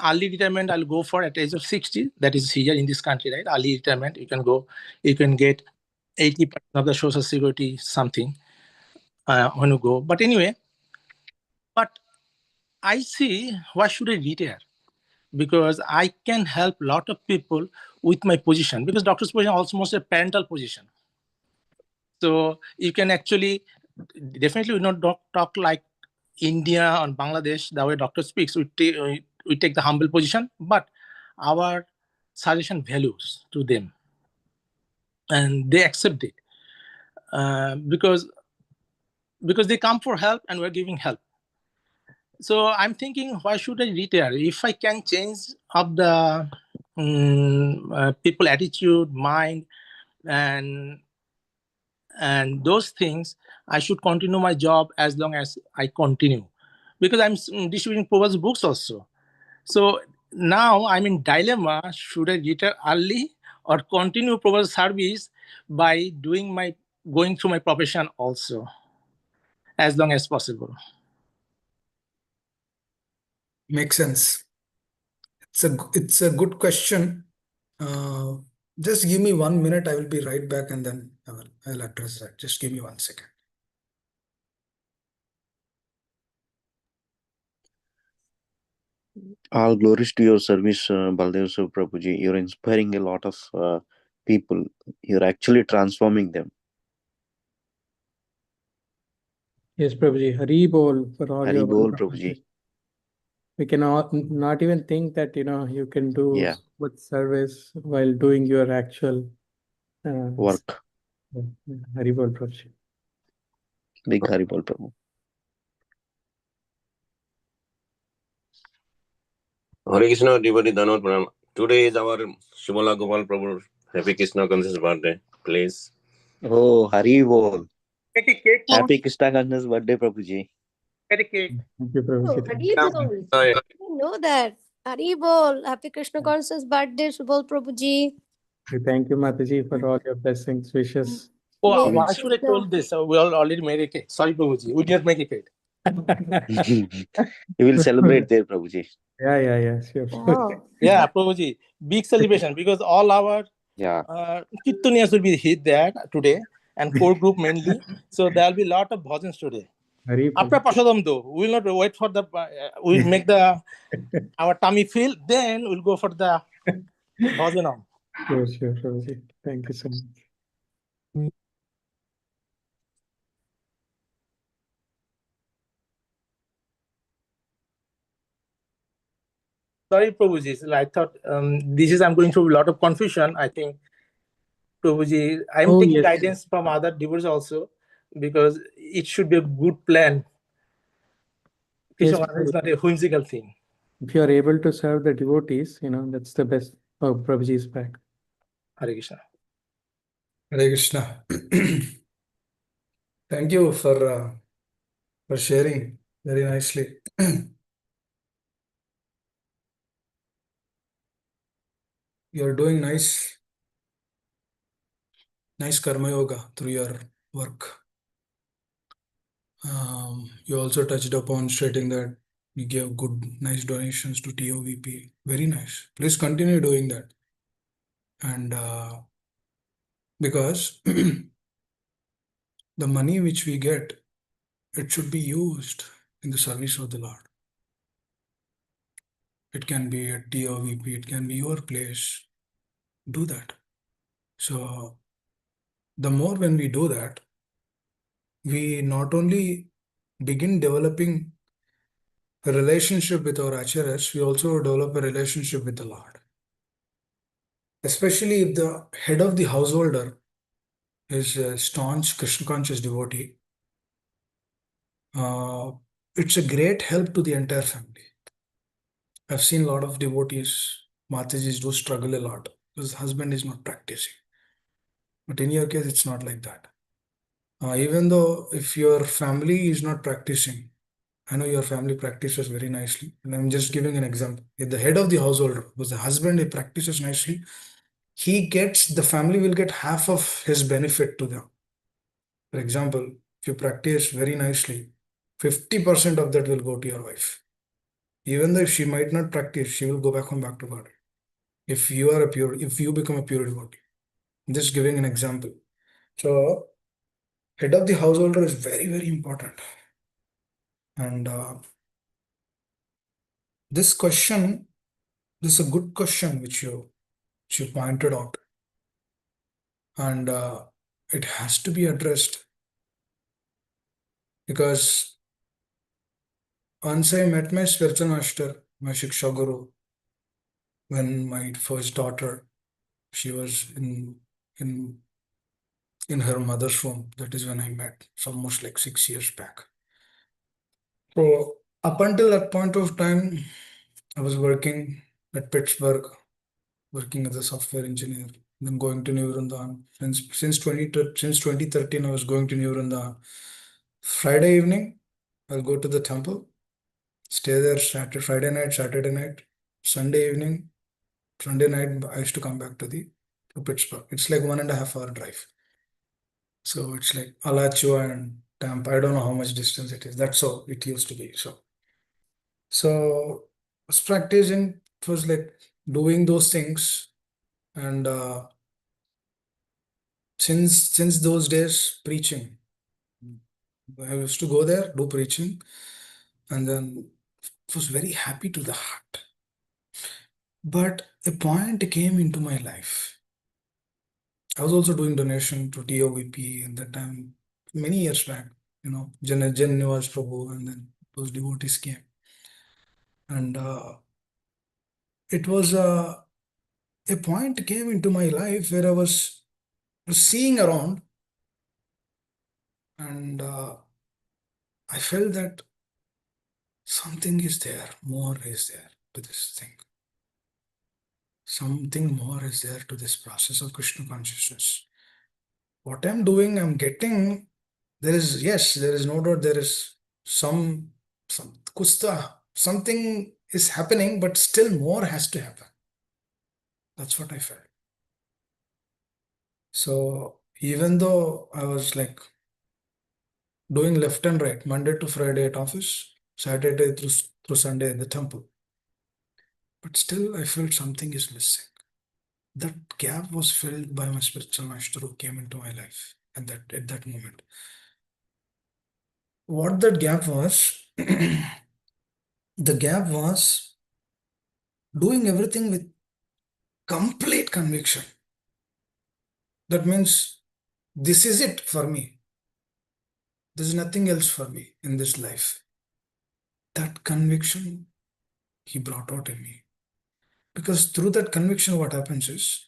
early retirement I'll go for at age of 60. That is here in this country, right? Early retirement, you can go, you can get 80% of the social security something when you go. But anyway, but I see why should I retire? Because I can help a lot of people with my position, because doctor's position is almost a parental position. So you can actually definitely we not talk like India or Bangladesh, the way doctor speaks. We take the humble position, but our suggestion values to them, and they accept it because they come for help and we're giving help. So I'm thinking, why should I retire if I can change up the people attitude, mind, and those things. I should continue my job as long as I continue, because I'm distributing Prabhupada's books also. So now I'm in dilemma: should I retire early or continue Prabhupada's service by going through my profession also as long as possible? Makes sense. It's a good question. Just give me 1 minute. I will be right back, and then I'll address that. Just give me 1 second. All glories to your service, Baldev Sir Prabhuji. You're inspiring a lot of people. You're actually transforming them. Yes, Prabhuji. Hari Bol for all Hari your Bol, wonderful Prabhuji. service. We cannot not even think that you can do Yeah. good service while doing your actual Work. Hari Bol, Prabhuji. Big Hari Bol, Prabhu. Hare Krishna, devotee Dhanot Pranam. Today is our Shimala Gopal Prabhu Happy Krishna Conscious birthday. Please. Oh, Hari Bol. Take a cake. Happy Krishna Conscious birthday, Prabhuji. Take a cake. Thank you, Oh, Prabhuji. Haribol. I didn't know that. Haribol. Happy Krishna conscious birthday, Subol Prabhuji. We thank you, Mataji, for all your blessings, wishes. Oh, May why Krishna- should I tell this? We all already made a cake. Sorry, Prabhuji. We didn't make a cake. You will celebrate there, Prabhuji. Yeah, sure. Wow. Yeah, Prabhuji. Big celebration, because all our Yeah. Kirtanias will be hit there today, and core group mainly. So there will be a lot of bhajans today. Hari Bol. After Prasadam though, we will not wait for the, we'll make our tummy fill, then we'll go for the bhajanam. Sure, Prabhuji. Thank you so much. Sorry, Prabhuji. I thought I'm going through a lot of confusion. I think, Prabhuji, I'm Oh, taking yes. guidance from other devotees also, because it should be a good plan. Yes, Krishna is not a whimsical thing. if you are able to serve the devotees, that's the best. Oh, Prabhuji is back. Hare Krishna. Hare Krishna. Thank you for sharing very nicely. You're doing nice karma yoga through your work. You also touched upon stating that you gave nice donations to TOVP. Very nice. Please continue doing that. And because the money which we get, it should be used in the service of the Lord. It can be at TOVP, it can be your place. Do that. So the more when we do that, we not only begin developing a relationship with our acharyas, we also develop a relationship with the Lord. Especially if the head of the householder is a staunch Krishna conscious devotee, it's a great help to the entire family. I've seen a lot of devotees, Matajis, do struggle a lot because husband is not practicing. But in your case, it's not like that. Even though if your family is not practicing, I know your family practices very nicely, and I'm just giving an example. If the head of the household was the husband, he practices nicely, the family will get half of his benefit to them. For example, if you practice very nicely, 50% of that will go to your wife. Even though if she might not practice, she will go back home back to God. If you become a pure devotee. I'm just giving an example. So head of the householder is very, very important. And this question, this is a good question which you pointed out. And it has to be addressed, because once I met my spiritual master, my Shiksha Guru, when my first daughter, she was in her mother's womb. That is when I met. It's almost like 6 years back. So up until that point of time, I was working at Pittsburgh, working as a software engineer, then going to New Vrindavan. Since 2013, I was going to New Vrindavan. Friday evening, I'll go to the temple, stay there Friday night, Saturday night, Sunday evening, Sunday night, I used to come back to Pittsburgh. It's like 1.5 hour drive. So it's like Alachua and Tampa. I don't know how much distance it is. That's how it used to be. So I was practicing. It was like doing those things, and since those days, preaching. I used to go there, do preaching, and then it was very happy to the heart. But a point came into my life. I was also doing donation to TOVP at that time, many years back. Jan Niwas Prabhu, and then those devotees came. And it was a point came into my life where I was seeing around, and I felt that something is there, more is there to this thing. Something more is there to this process of Krishna consciousness. What I'm doing, I'm getting, there is no doubt, there is some kusta, something is happening, but still more has to happen. That's what I felt. So even though I was like doing left and right, Monday to Friday at office, Saturday through Sunday at the temple, but still I felt something is missing. That gap was filled by my spiritual master who came into my life at that moment. What that gap was, the gap was doing everything with complete conviction. That means this is it for me. There's nothing else for me in this life. That conviction he brought out in me. Because through that conviction, what happens is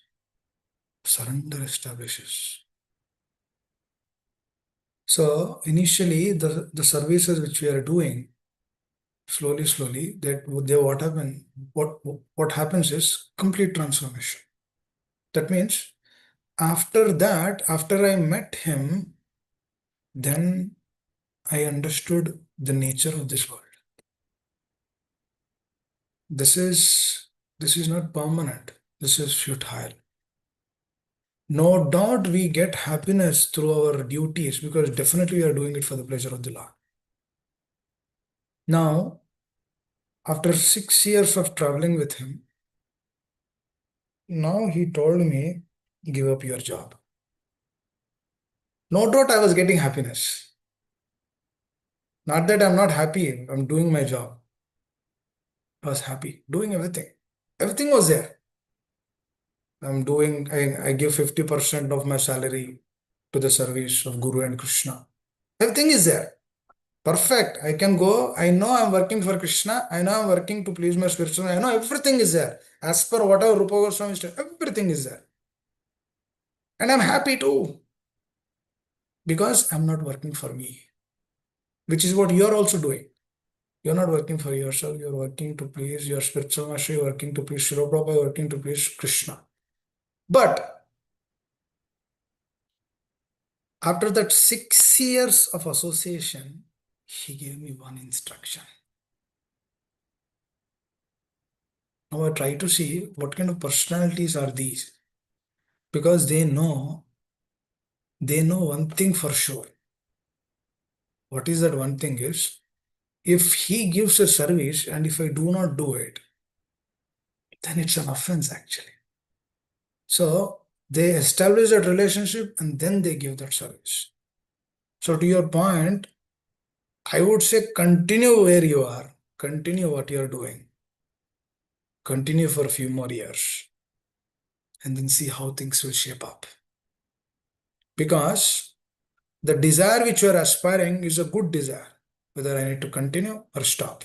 surrender establishes. So initially, the services which we are doing, slowly, what happens is complete transformation. That means after that, after I met him, then I understood the nature of this world. This is not permanent. This is futile. No doubt we get happiness through our duties, because definitely we are doing it for the pleasure of the Lord. Now, after 6 years of traveling with him, now he told me, give up your job. No doubt I was getting happiness. Not that I'm not happy, I'm doing my job. I was happy, doing everything. Everything was there. I give 50% of my salary to the service of Guru and Krishna. Everything is there. Perfect. I can go. I know I'm working for Krishna. I know I'm working to please my spiritual. I know everything is there. As per whatever Rupa Goswami said, everything is there. And I'm happy too. Because I'm not working for me. Which is what you're also doing. You're not working for yourself. You're working to please your spiritual master. You're working to please Srila Prabhupada. You're working to please Krishna. But after that 6 years of association, he gave me one instruction. Now I try to see what kind of personalities are these. Because they know one thing for sure. What is that one thing is, if he gives a service and if I do not do it, then it's an offense actually. So They establish that relationship and then they give that service. So to your point, I would say continue where you are, continue what you're doing, continue for a few more years, and then see how things will shape up. Because the desire which you are aspiring is a good desire, whether I need to continue or stop.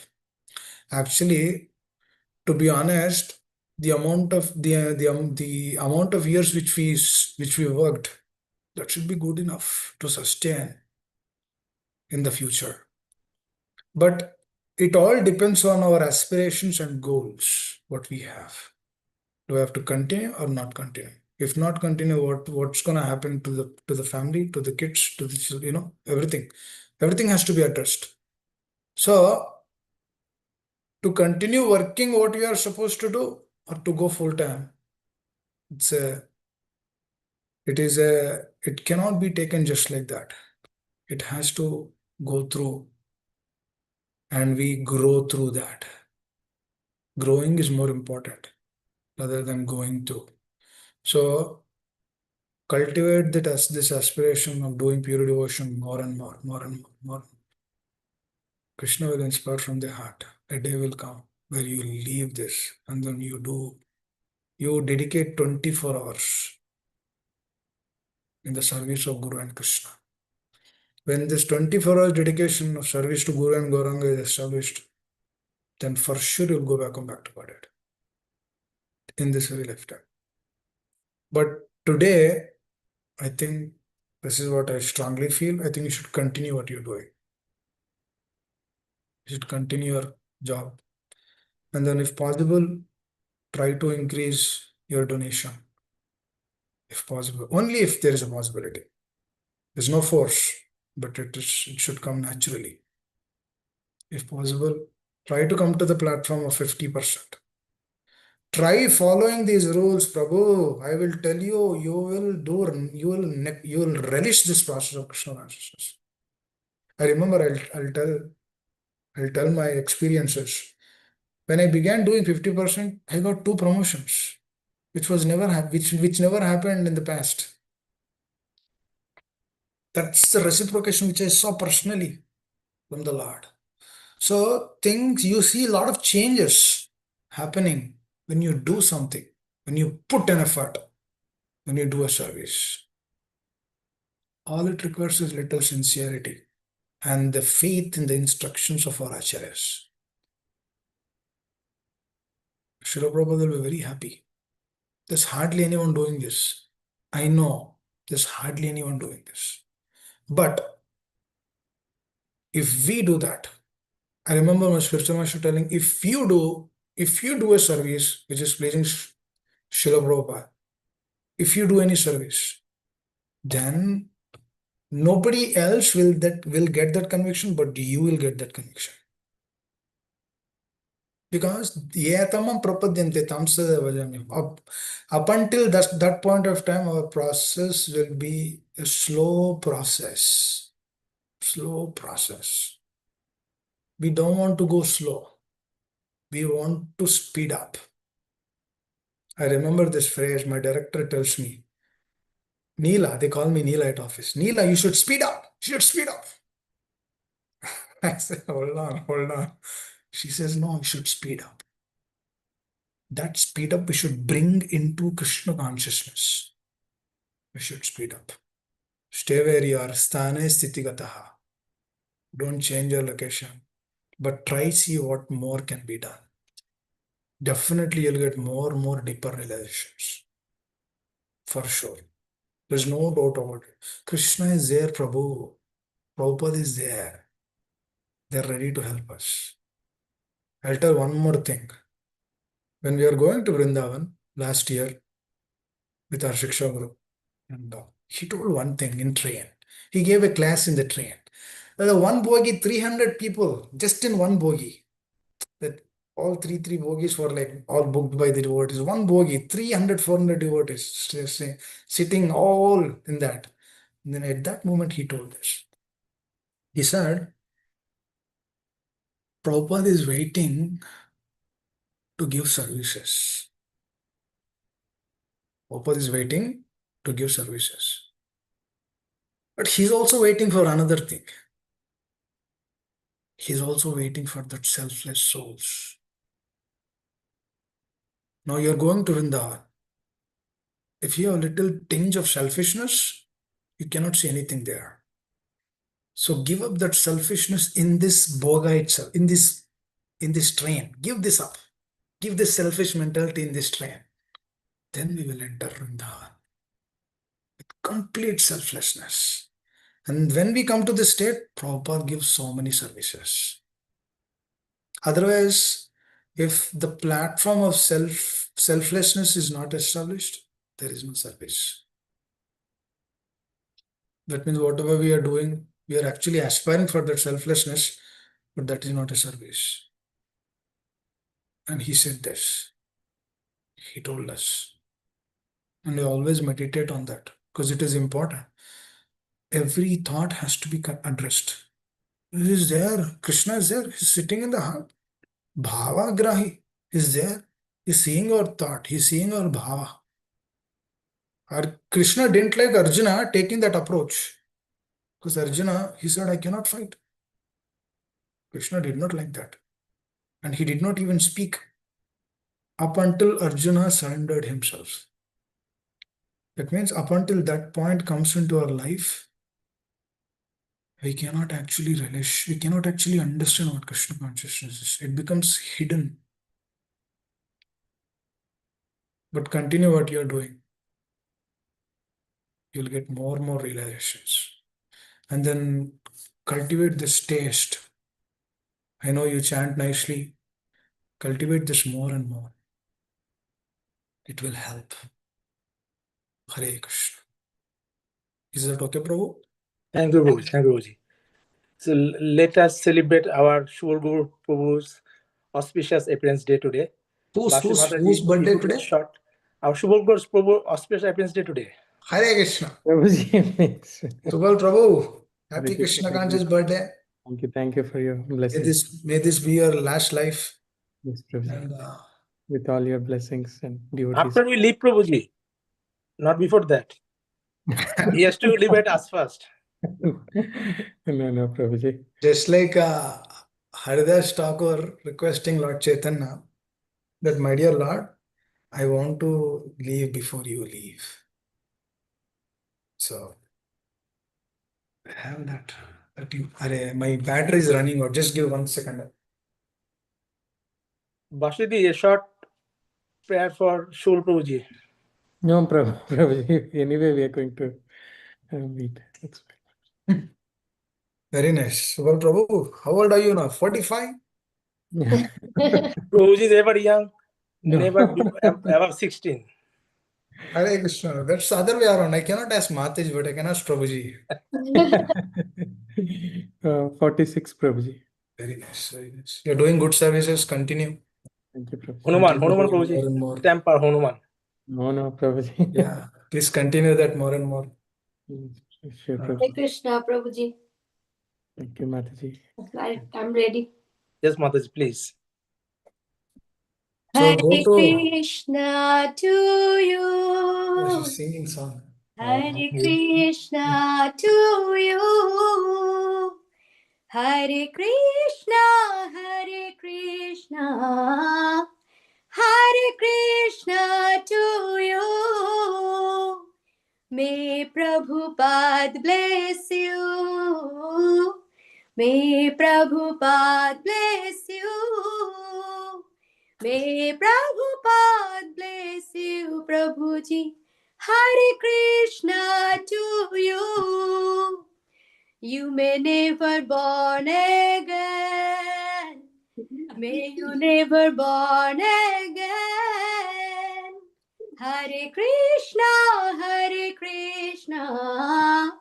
Actually, to be honest, the amount of the amount of years which we worked, that should be good enough to sustain in the future. But it all depends on our aspirations and goals, what we have. Do I have to continue or not continue? If not continue, what's gonna happen to the family, to the kids, to the children, everything. Everything has to be addressed. So to continue working what we are supposed to do or to go full time, it cannot be taken just like that. It has to go through and we grow through that. Growing is more important rather than going through. So cultivate this aspiration of doing pure devotion more and more, more and more, more. Krishna will inspire from the heart. A day will come where you leave this and then you dedicate 24 hours in the service of Guru and Krishna. When this 24 hours dedication of service to Guru and Gauranga is established, then for sure you'll go back to Godhead in this very lifetime. But today, I think this is what I strongly feel. I think you should continue what you're doing. You should continue your job. And then if possible, try to increase your donation. If possible. Only if there is a possibility. There's no force, but it should come naturally. If possible, try to come to the platform of 50%. Try following these rules, Prabhu. I will tell you, you will relish this process of Krishna consciousness. I remember I'll tell my experiences. When I began doing 50%, I got 2 promotions, which never happened in the past. That's the reciprocation which I saw personally from the Lord. So you see a lot of changes happening when you do something, when you put an effort, when you do a service. All it requires is little sincerity and the faith in the instructions of our acharyas. Srila Prabhupada will be very happy. There's hardly anyone doing this. I know there's hardly anyone doing this. But if we do that, I remember my spiritual master telling, if you do a service which is pleasing Srila Prabhupada, if you do any service, then nobody else will get that conviction, but you will get that conviction. Because up until that point of time, our process will be a slow process. Slow process. We don't want to go slow. We want to speed up. I remember this phrase, my director tells me, Nila, they call me Nila at office. Nila, you should speed up. You should speed up. I said, hold on. She says, no, you should speed up. That speed up we should bring into Krishna consciousness. We should speed up. Stay where you are. Sthane sthitigataha. Don't change your location. But try see what more can be done. Definitely you'll get more deeper realizations. For sure. There's no doubt about it. Krishna is there, Prabhu. Prabhupada is there. They're ready to help us. I'll tell one more thing. When we are going to Vrindavan last year with our Shiksha Guru, and he told one thing in train. He gave a class in the train. One bogie, 300 people, just in one bogie. That all three bogies were like all booked by the devotees. One bogie, 300, 400 devotees sitting all in that. And then at that moment he told this. He said, Prabhupada is waiting to give services. Prabhupada is waiting to give services. But he's also waiting for another thing. He's also waiting for that selfless souls. Now you're going to Vrindavan. If you have a little tinge of selfishness, you cannot see anything there. So give up that selfishness in this boga itself, in this train. Give this up. Give this selfish mentality in this train. Then we will enter Vrindavan with complete selflessness. And when we come to this state, Prabhupada gives so many services. Otherwise, if the platform of selflessness is not established, there is no service. That means whatever we are doing, we are actually aspiring for that selflessness, but that is not a service. And he said this. He told us. And we always meditate on that because it is important. Every thought has to be addressed. He is there. Krishna is there. He's sitting in the heart. Bhava Grahi is there. He's seeing our thought. He's seeing our bhava. Krishna didn't like Arjuna taking that approach. Because Arjuna, he said, I cannot fight. Krishna did not like that. And he did not even speak up until Arjuna surrendered himself. That means up until that point comes into our life, we cannot actually relish, we cannot actually understand what Krishna consciousness is. It becomes hidden. But continue what you're doing. You'll get more and more realizations. And then cultivate this taste. I know you chant nicely. Cultivate this more and more. It will help. Hare Krishna. Is that okay, Prabhu? Thank you, Prabhuji. Thank you, Prabhuji. So let us celebrate our Shubha Guru Prabhu's auspicious appearance day today. Whose birthday today? Short. Our Shubha Guru's Prabhu auspicious appearance day today. Hare Krishna. Prabhuji, thanks. Subal Prabhu, happy Hare Krishna Krishna. conscious birthday. Thank you for your blessings. May this be your last life. Yes, Prabhuji. And With all your blessings and devotees. After we leave Prabhuji, not before that. He has to liberate us first. No, Prabhuji. just like Haridas Thakur requesting Lord Chaitanya that, my dear Lord, I want to leave before you leave. So have that. My battery is running out. Just give 1 second. Bashidi, a short prayer for Shul Prabhuji. No, Prabhuji. Anyway, we are going to meet. That's fine. Very nice. Subal Prabhu, how old are you now? 45? Prabhuji is ever young, No. never above 16. Hare Krishna. That's the other way around. I cannot ask Mataji, but I can ask Prabhuji. 46, Prabhuji. Very nice. Very nice. You're doing good services. Continue. Thank you, Prabhuji. Hanuman Continue doing Prabhuji. more and more. Temper Hanuman. No, Prabhuji. Yeah. Please continue that more and more. Sure, Hare Prabhuji. Krishna, Prabhuji. Thank you, Mataji. I'm ready. Yes, Mataji, please. So Hare go to Krishna to you. singing song. Hare Krishna to you. Hare Krishna, Hare Krishna. Hare Krishna to you. May Prabhupada bless you. May Prabhupada bless you. May Prabhupada bless you, Prabhuji. Hare Krishna to you. You may never born again. May you never born again. Hare Krishna, Hare Krishna.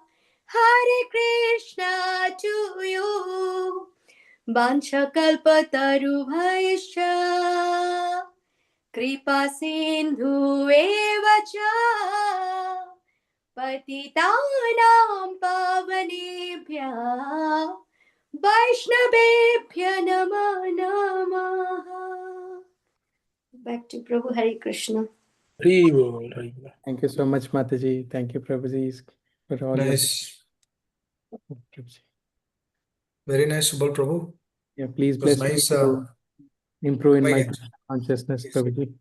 Hare Krishna to you. Vanchakalpatarubhaischa. Kripa sindhu eva cha. Patitanam pavanebhya. Vaishnavebhya Namah Namaha. Back to Prabhu. Hare Krishna. Hari bol, Hari bol. Thank you so much, Mataji. Thank you, Prabhuji, for all your Nice. Prabhuji. Very nice, Subal Prabhu. Yeah, please It was bless me nice. to improve in Come my again. consciousness, Prabhuji,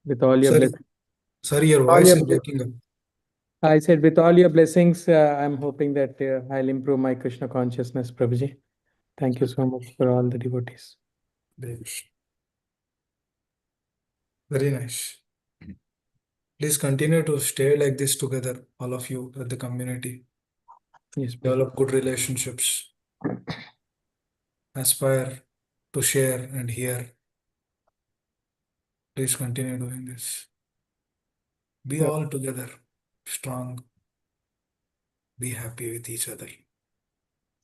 with all your Sorry, blessings. sorry, your All voice your is bless- breaking up. I said, with all your blessings, I'm hoping that I'll improve my Krishna consciousness, Prabhuji. Thank you so much for all the devotees. Very nice. Please continue to stay like this together, all of you at the community. Yes, Prabhuji. Develop good relationships. Aspire to share and hear. Please continue doing this. Be Yeah. all together, strong. Be happy with each other.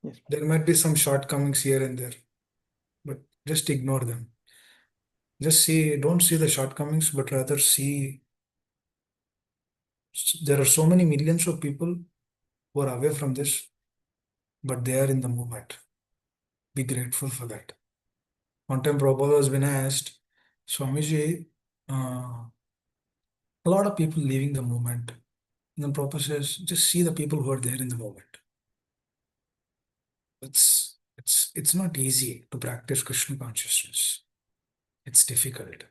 Yes. There might be some shortcomings here and there, but just ignore them. Just don't see the shortcomings, but rather see there are so many millions of people who are away from this, but they are in the movement. Be grateful for that. One time Prabhupada was been asked, Swamiji, a lot of people leaving the movement. And then Prabhupada says, just see the people who are there in the movement. It's not easy to practice Krishna consciousness. It's difficult.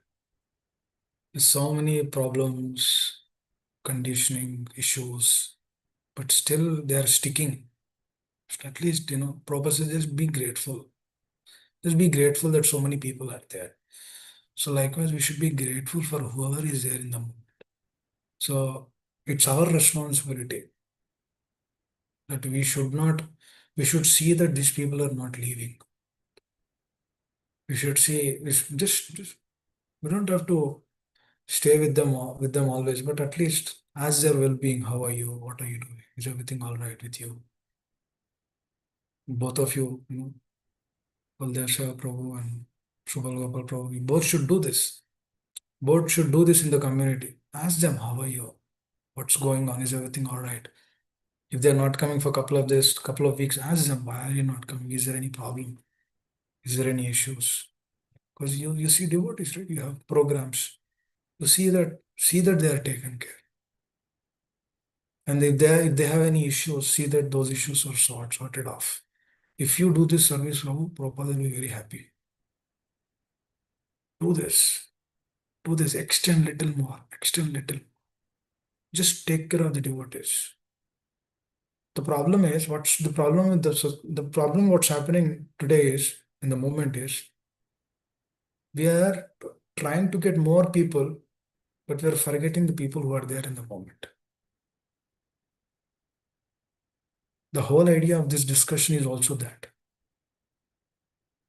There's so many problems, conditioning issues, but still they are sticking. At least, Prabhupada says, just be grateful. Just be grateful that so many people are there. So likewise, we should be grateful for whoever is there in the movement. So it's our responsibility that we should see that these people are not leaving. We should see, we don't have to stay with them always, but at least ask their well-being. How are you? What are you doing? Is everything all right with you? Both of you, Baldev Seva Prabhu and Subal Gopal Prabhu, we both should do this. Both should do this in the community. Ask them, how are you? What's going on? Is everything all right? If they're not coming for a couple of days, couple of weeks, ask them, why are you not coming? Is there any problem? Is there any issues? Because you see devotees, right? You have programs. You see that they are taken care. And if they have any issues, see that those issues are sorted off. If you do this service, Prabhupada will be very happy. Do this. Do this. Extend little more. Extend little. Just take care of the devotees. The problem is what's happening today is in the movement is we are trying to get more people, but we are forgetting the people who are there in the moment. The whole idea of this discussion is also that.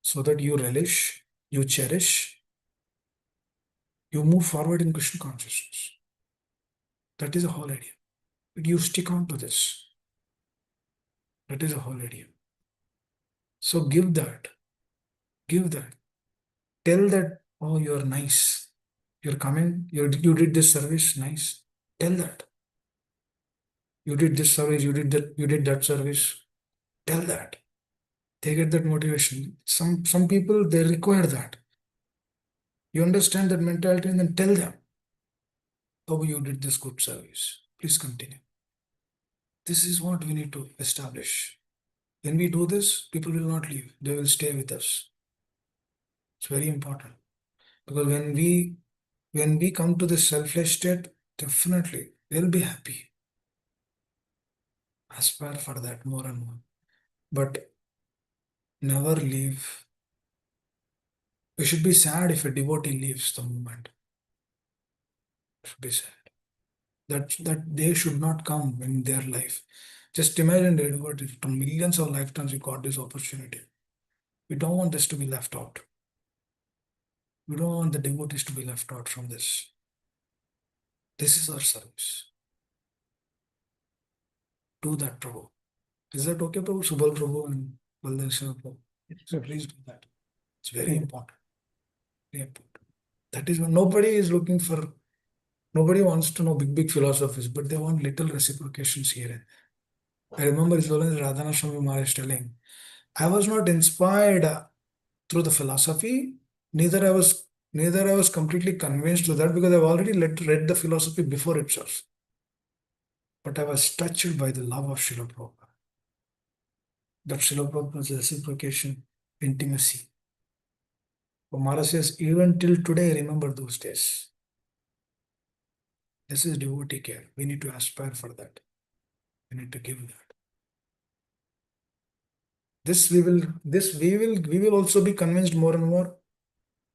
So that you relish, you cherish, you move forward in Krishna consciousness. That is the whole idea. But you stick on to this. That is the whole idea. So give that. Give that. Tell that, oh, you're nice. You're coming, you did this service, nice. Tell that. You did this service, you did that service. Tell that. They get that motivation. Some people, they require that. You understand that mentality and then tell them, oh, you did this good service. Please continue. This is what we need to establish. When we do this, people will not leave. They will stay with us. It's very important. Because when we come to this selfless state, definitely they'll be happy. Aspire for that more and more. But never leave. We should be sad if a devotee leaves the movement. Should be sad. That they should not come in their life. Just imagine the devotee, from millions of lifetimes we got this opportunity. We don't want this to be left out. We don't want the devotees to be left out from this. This is our service. Do that, Prabhu. Is that okay, Prabhu? Subal Prabhu and Baldev Seva Prabhu. So please do that. It's very important. Very important. That is when nobody wants to know big philosophies, but they want little reciprocations here and there. I remember Radhana Swami Maharaj telling, I was not inspired through the philosophy, neither I was Neither I was completely convinced to that because I've already read the philosophy before itself. But I was touched by the love of Srila Prabhupada. That Srila Prabhupada's reciprocation, intimacy. So Maharaj says, even till today, I remember those days. This is devotee care. We need to aspire for that. We need to give that. We will also be convinced more and more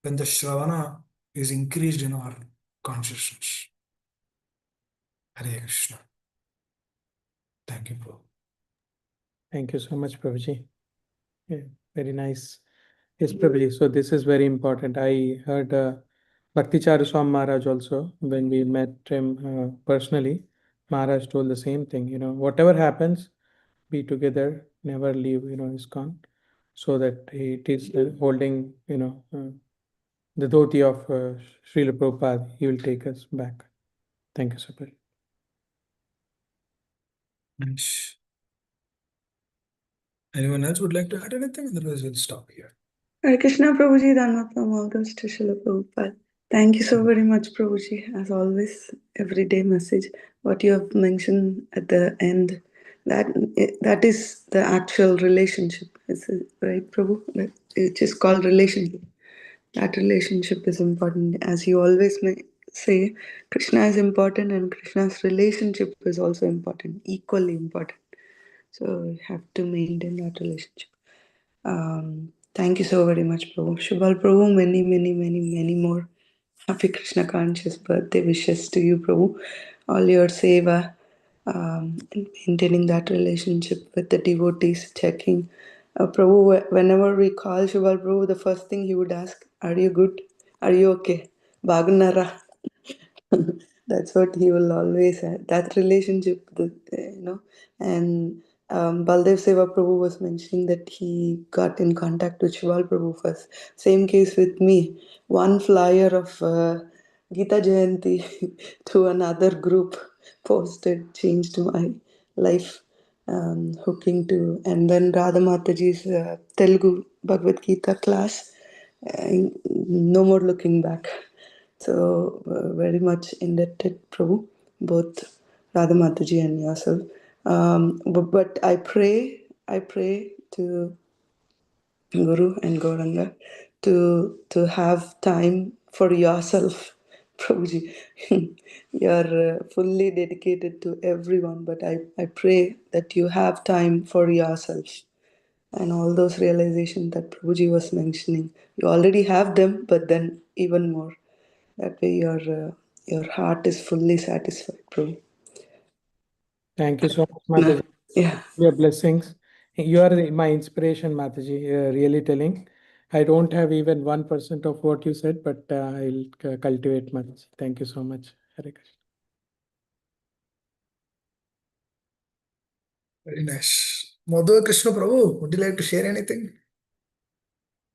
when the Shravana is increased in our consciousness. Hare Krishna. Thank you, Prabhu. Thank you so much, Prabhuji. Yeah, very nice. Yes, Prabhuji. So this is very important. I heard Bhakti Charu Swami Maharaj also, when we met him personally, Maharaj told the same thing, whatever happens, be together, never leave, ISKCON, so that it is holding, the dhoti of Srila Prabhupada, he will take us back. Thank you, Sapir. Nice. Anyone else would like to add anything? Otherwise, we'll stop here. Hare Krishna, Prabhuji, Dhanvatvam, all those to Srila Prabhupada. Thank you so very much, Prabhuji. As always, everyday message. What you have mentioned at the end, that is the actual relationship. Is it right, Prabhu? It is called relationship. That relationship is important. As you always say, Krishna is important and Krishna's relationship is also important, equally important. So we have to maintain that relationship. Thank you so very much, Prabhu. Shubhal Prabhu, many more happy Krishna conscious birthday wishes to you, Prabhu. All your seva, maintaining that relationship with the devotees, checking. Prabhu, whenever we call Shubhal Prabhu, the first thing he would ask, are you good? Are you okay? Bagunara. That's what he will always have. That relationship, and Baldev Seva Prabhu was mentioning that he got in contact with Shival Prabhu first. Same case with me. One flyer of Gita Jayanti to another group posted, changed my life. Hooking to, and then Radha Mataji's Telugu Bhagavad Gita class, no more looking back. So very much indebted, Prabhu, both Radha Mataji and yourself. But I pray to Guru and Gauranga to have time for yourself, Prabhuji. You're fully dedicated to everyone, but I pray that you have time for yourself. And all those realizations that Prabhuji was mentioning, you already have them, but then even more. That way your heart is fully satisfied, Prabhu. Thank you so much, Mataji. Yeah. Your blessings. You are my inspiration, Mataji. Really telling. I don't have even 1% of what you said, but I'll cultivate much. Thank you so much. Hare Krishna. Very nice. Madhu Krishna Prabhu, would you like to share anything?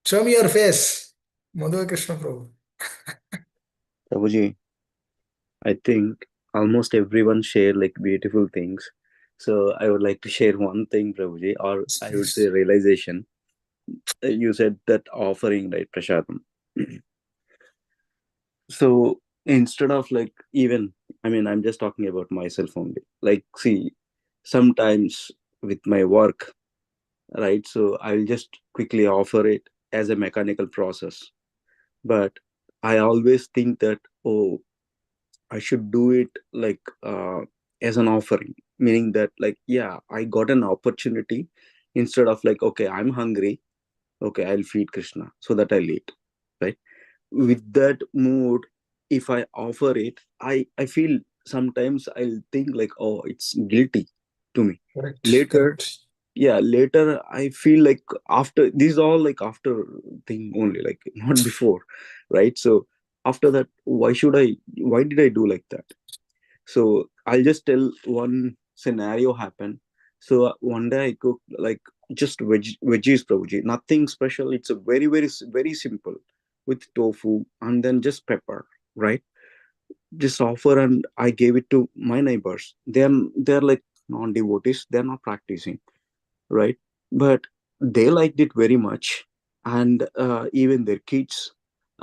Show me your face. Madhu Krishna Prabhu. Prabhuji, I think almost everyone share like beautiful things. So I would like to share one thing, Prabhuji, or I would say realization. You said that offering, right, Prashadam. So instead of like, even, I mean, I'm just talking about myself only. Like, see, sometimes with my work, right, so I'll just quickly offer it as a mechanical process. But I always think that, oh, I should do it like as an offering, meaning that, like, yeah, I got an opportunity. Instead of like, okay, I'm hungry, okay, I'll feed Krishna so that I'll eat, right? With that mood, if I offer it, I feel sometimes I'll think like, oh, it's guilty to me. Later, yeah, later I feel like, after this is all like after thing only, like not before, right? So after that, why did I do like that? So I'll just tell one scenario happened. So one day I cooked like just veggies, Prabhuji, nothing special. It's a very simple, with tofu and then just pepper, right? Just offer, and I gave it to my neighbors. They're like non-devotees, they're not practicing, right? But they liked it very much, and even their kids,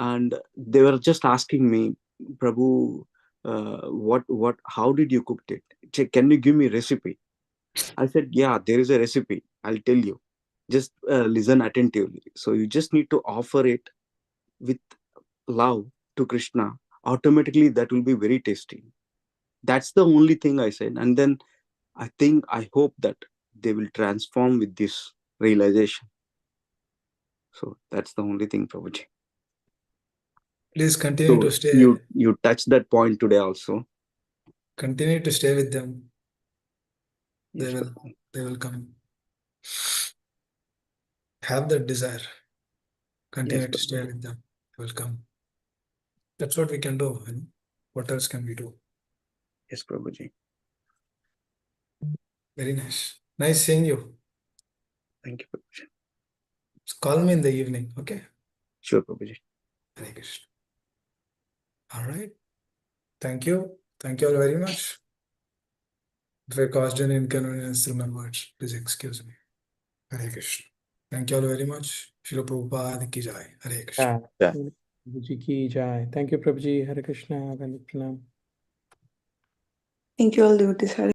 and they were just asking me, Prabhu, how did you cook it? Can you give me recipe? I said, yeah, there is a recipe. I'll tell you. Just listen attentively. So you just need to offer it with love to Krishna. Automatically, that will be very tasty. That's the only thing I said. And then I hope that they will transform with this realization. So that's the only thing, Prabhuji. Please continue to stay. You touched that point today also. Continue to stay with them. Yes, They will come. Have that desire. Continue to stay with them. They will come. That's what we can do. What else can we do? Yes, Prabhuji. Very nice. Nice seeing you. Thank you, Prabhuji. So call me in the evening, okay? Sure, Prabhuji. Hare Krishna. All right. Thank you. Thank you all very much. If I caused any inconvenience through my words, please excuse me. Hare Krishna. Thank you all very much. Srila Prabhupada ki jai. Hare Krishna. Yeah. Prabhuji ki jai. Thank you, Prabhuji. Hare Krishna. Pranam. Thank you all, devotees. Hare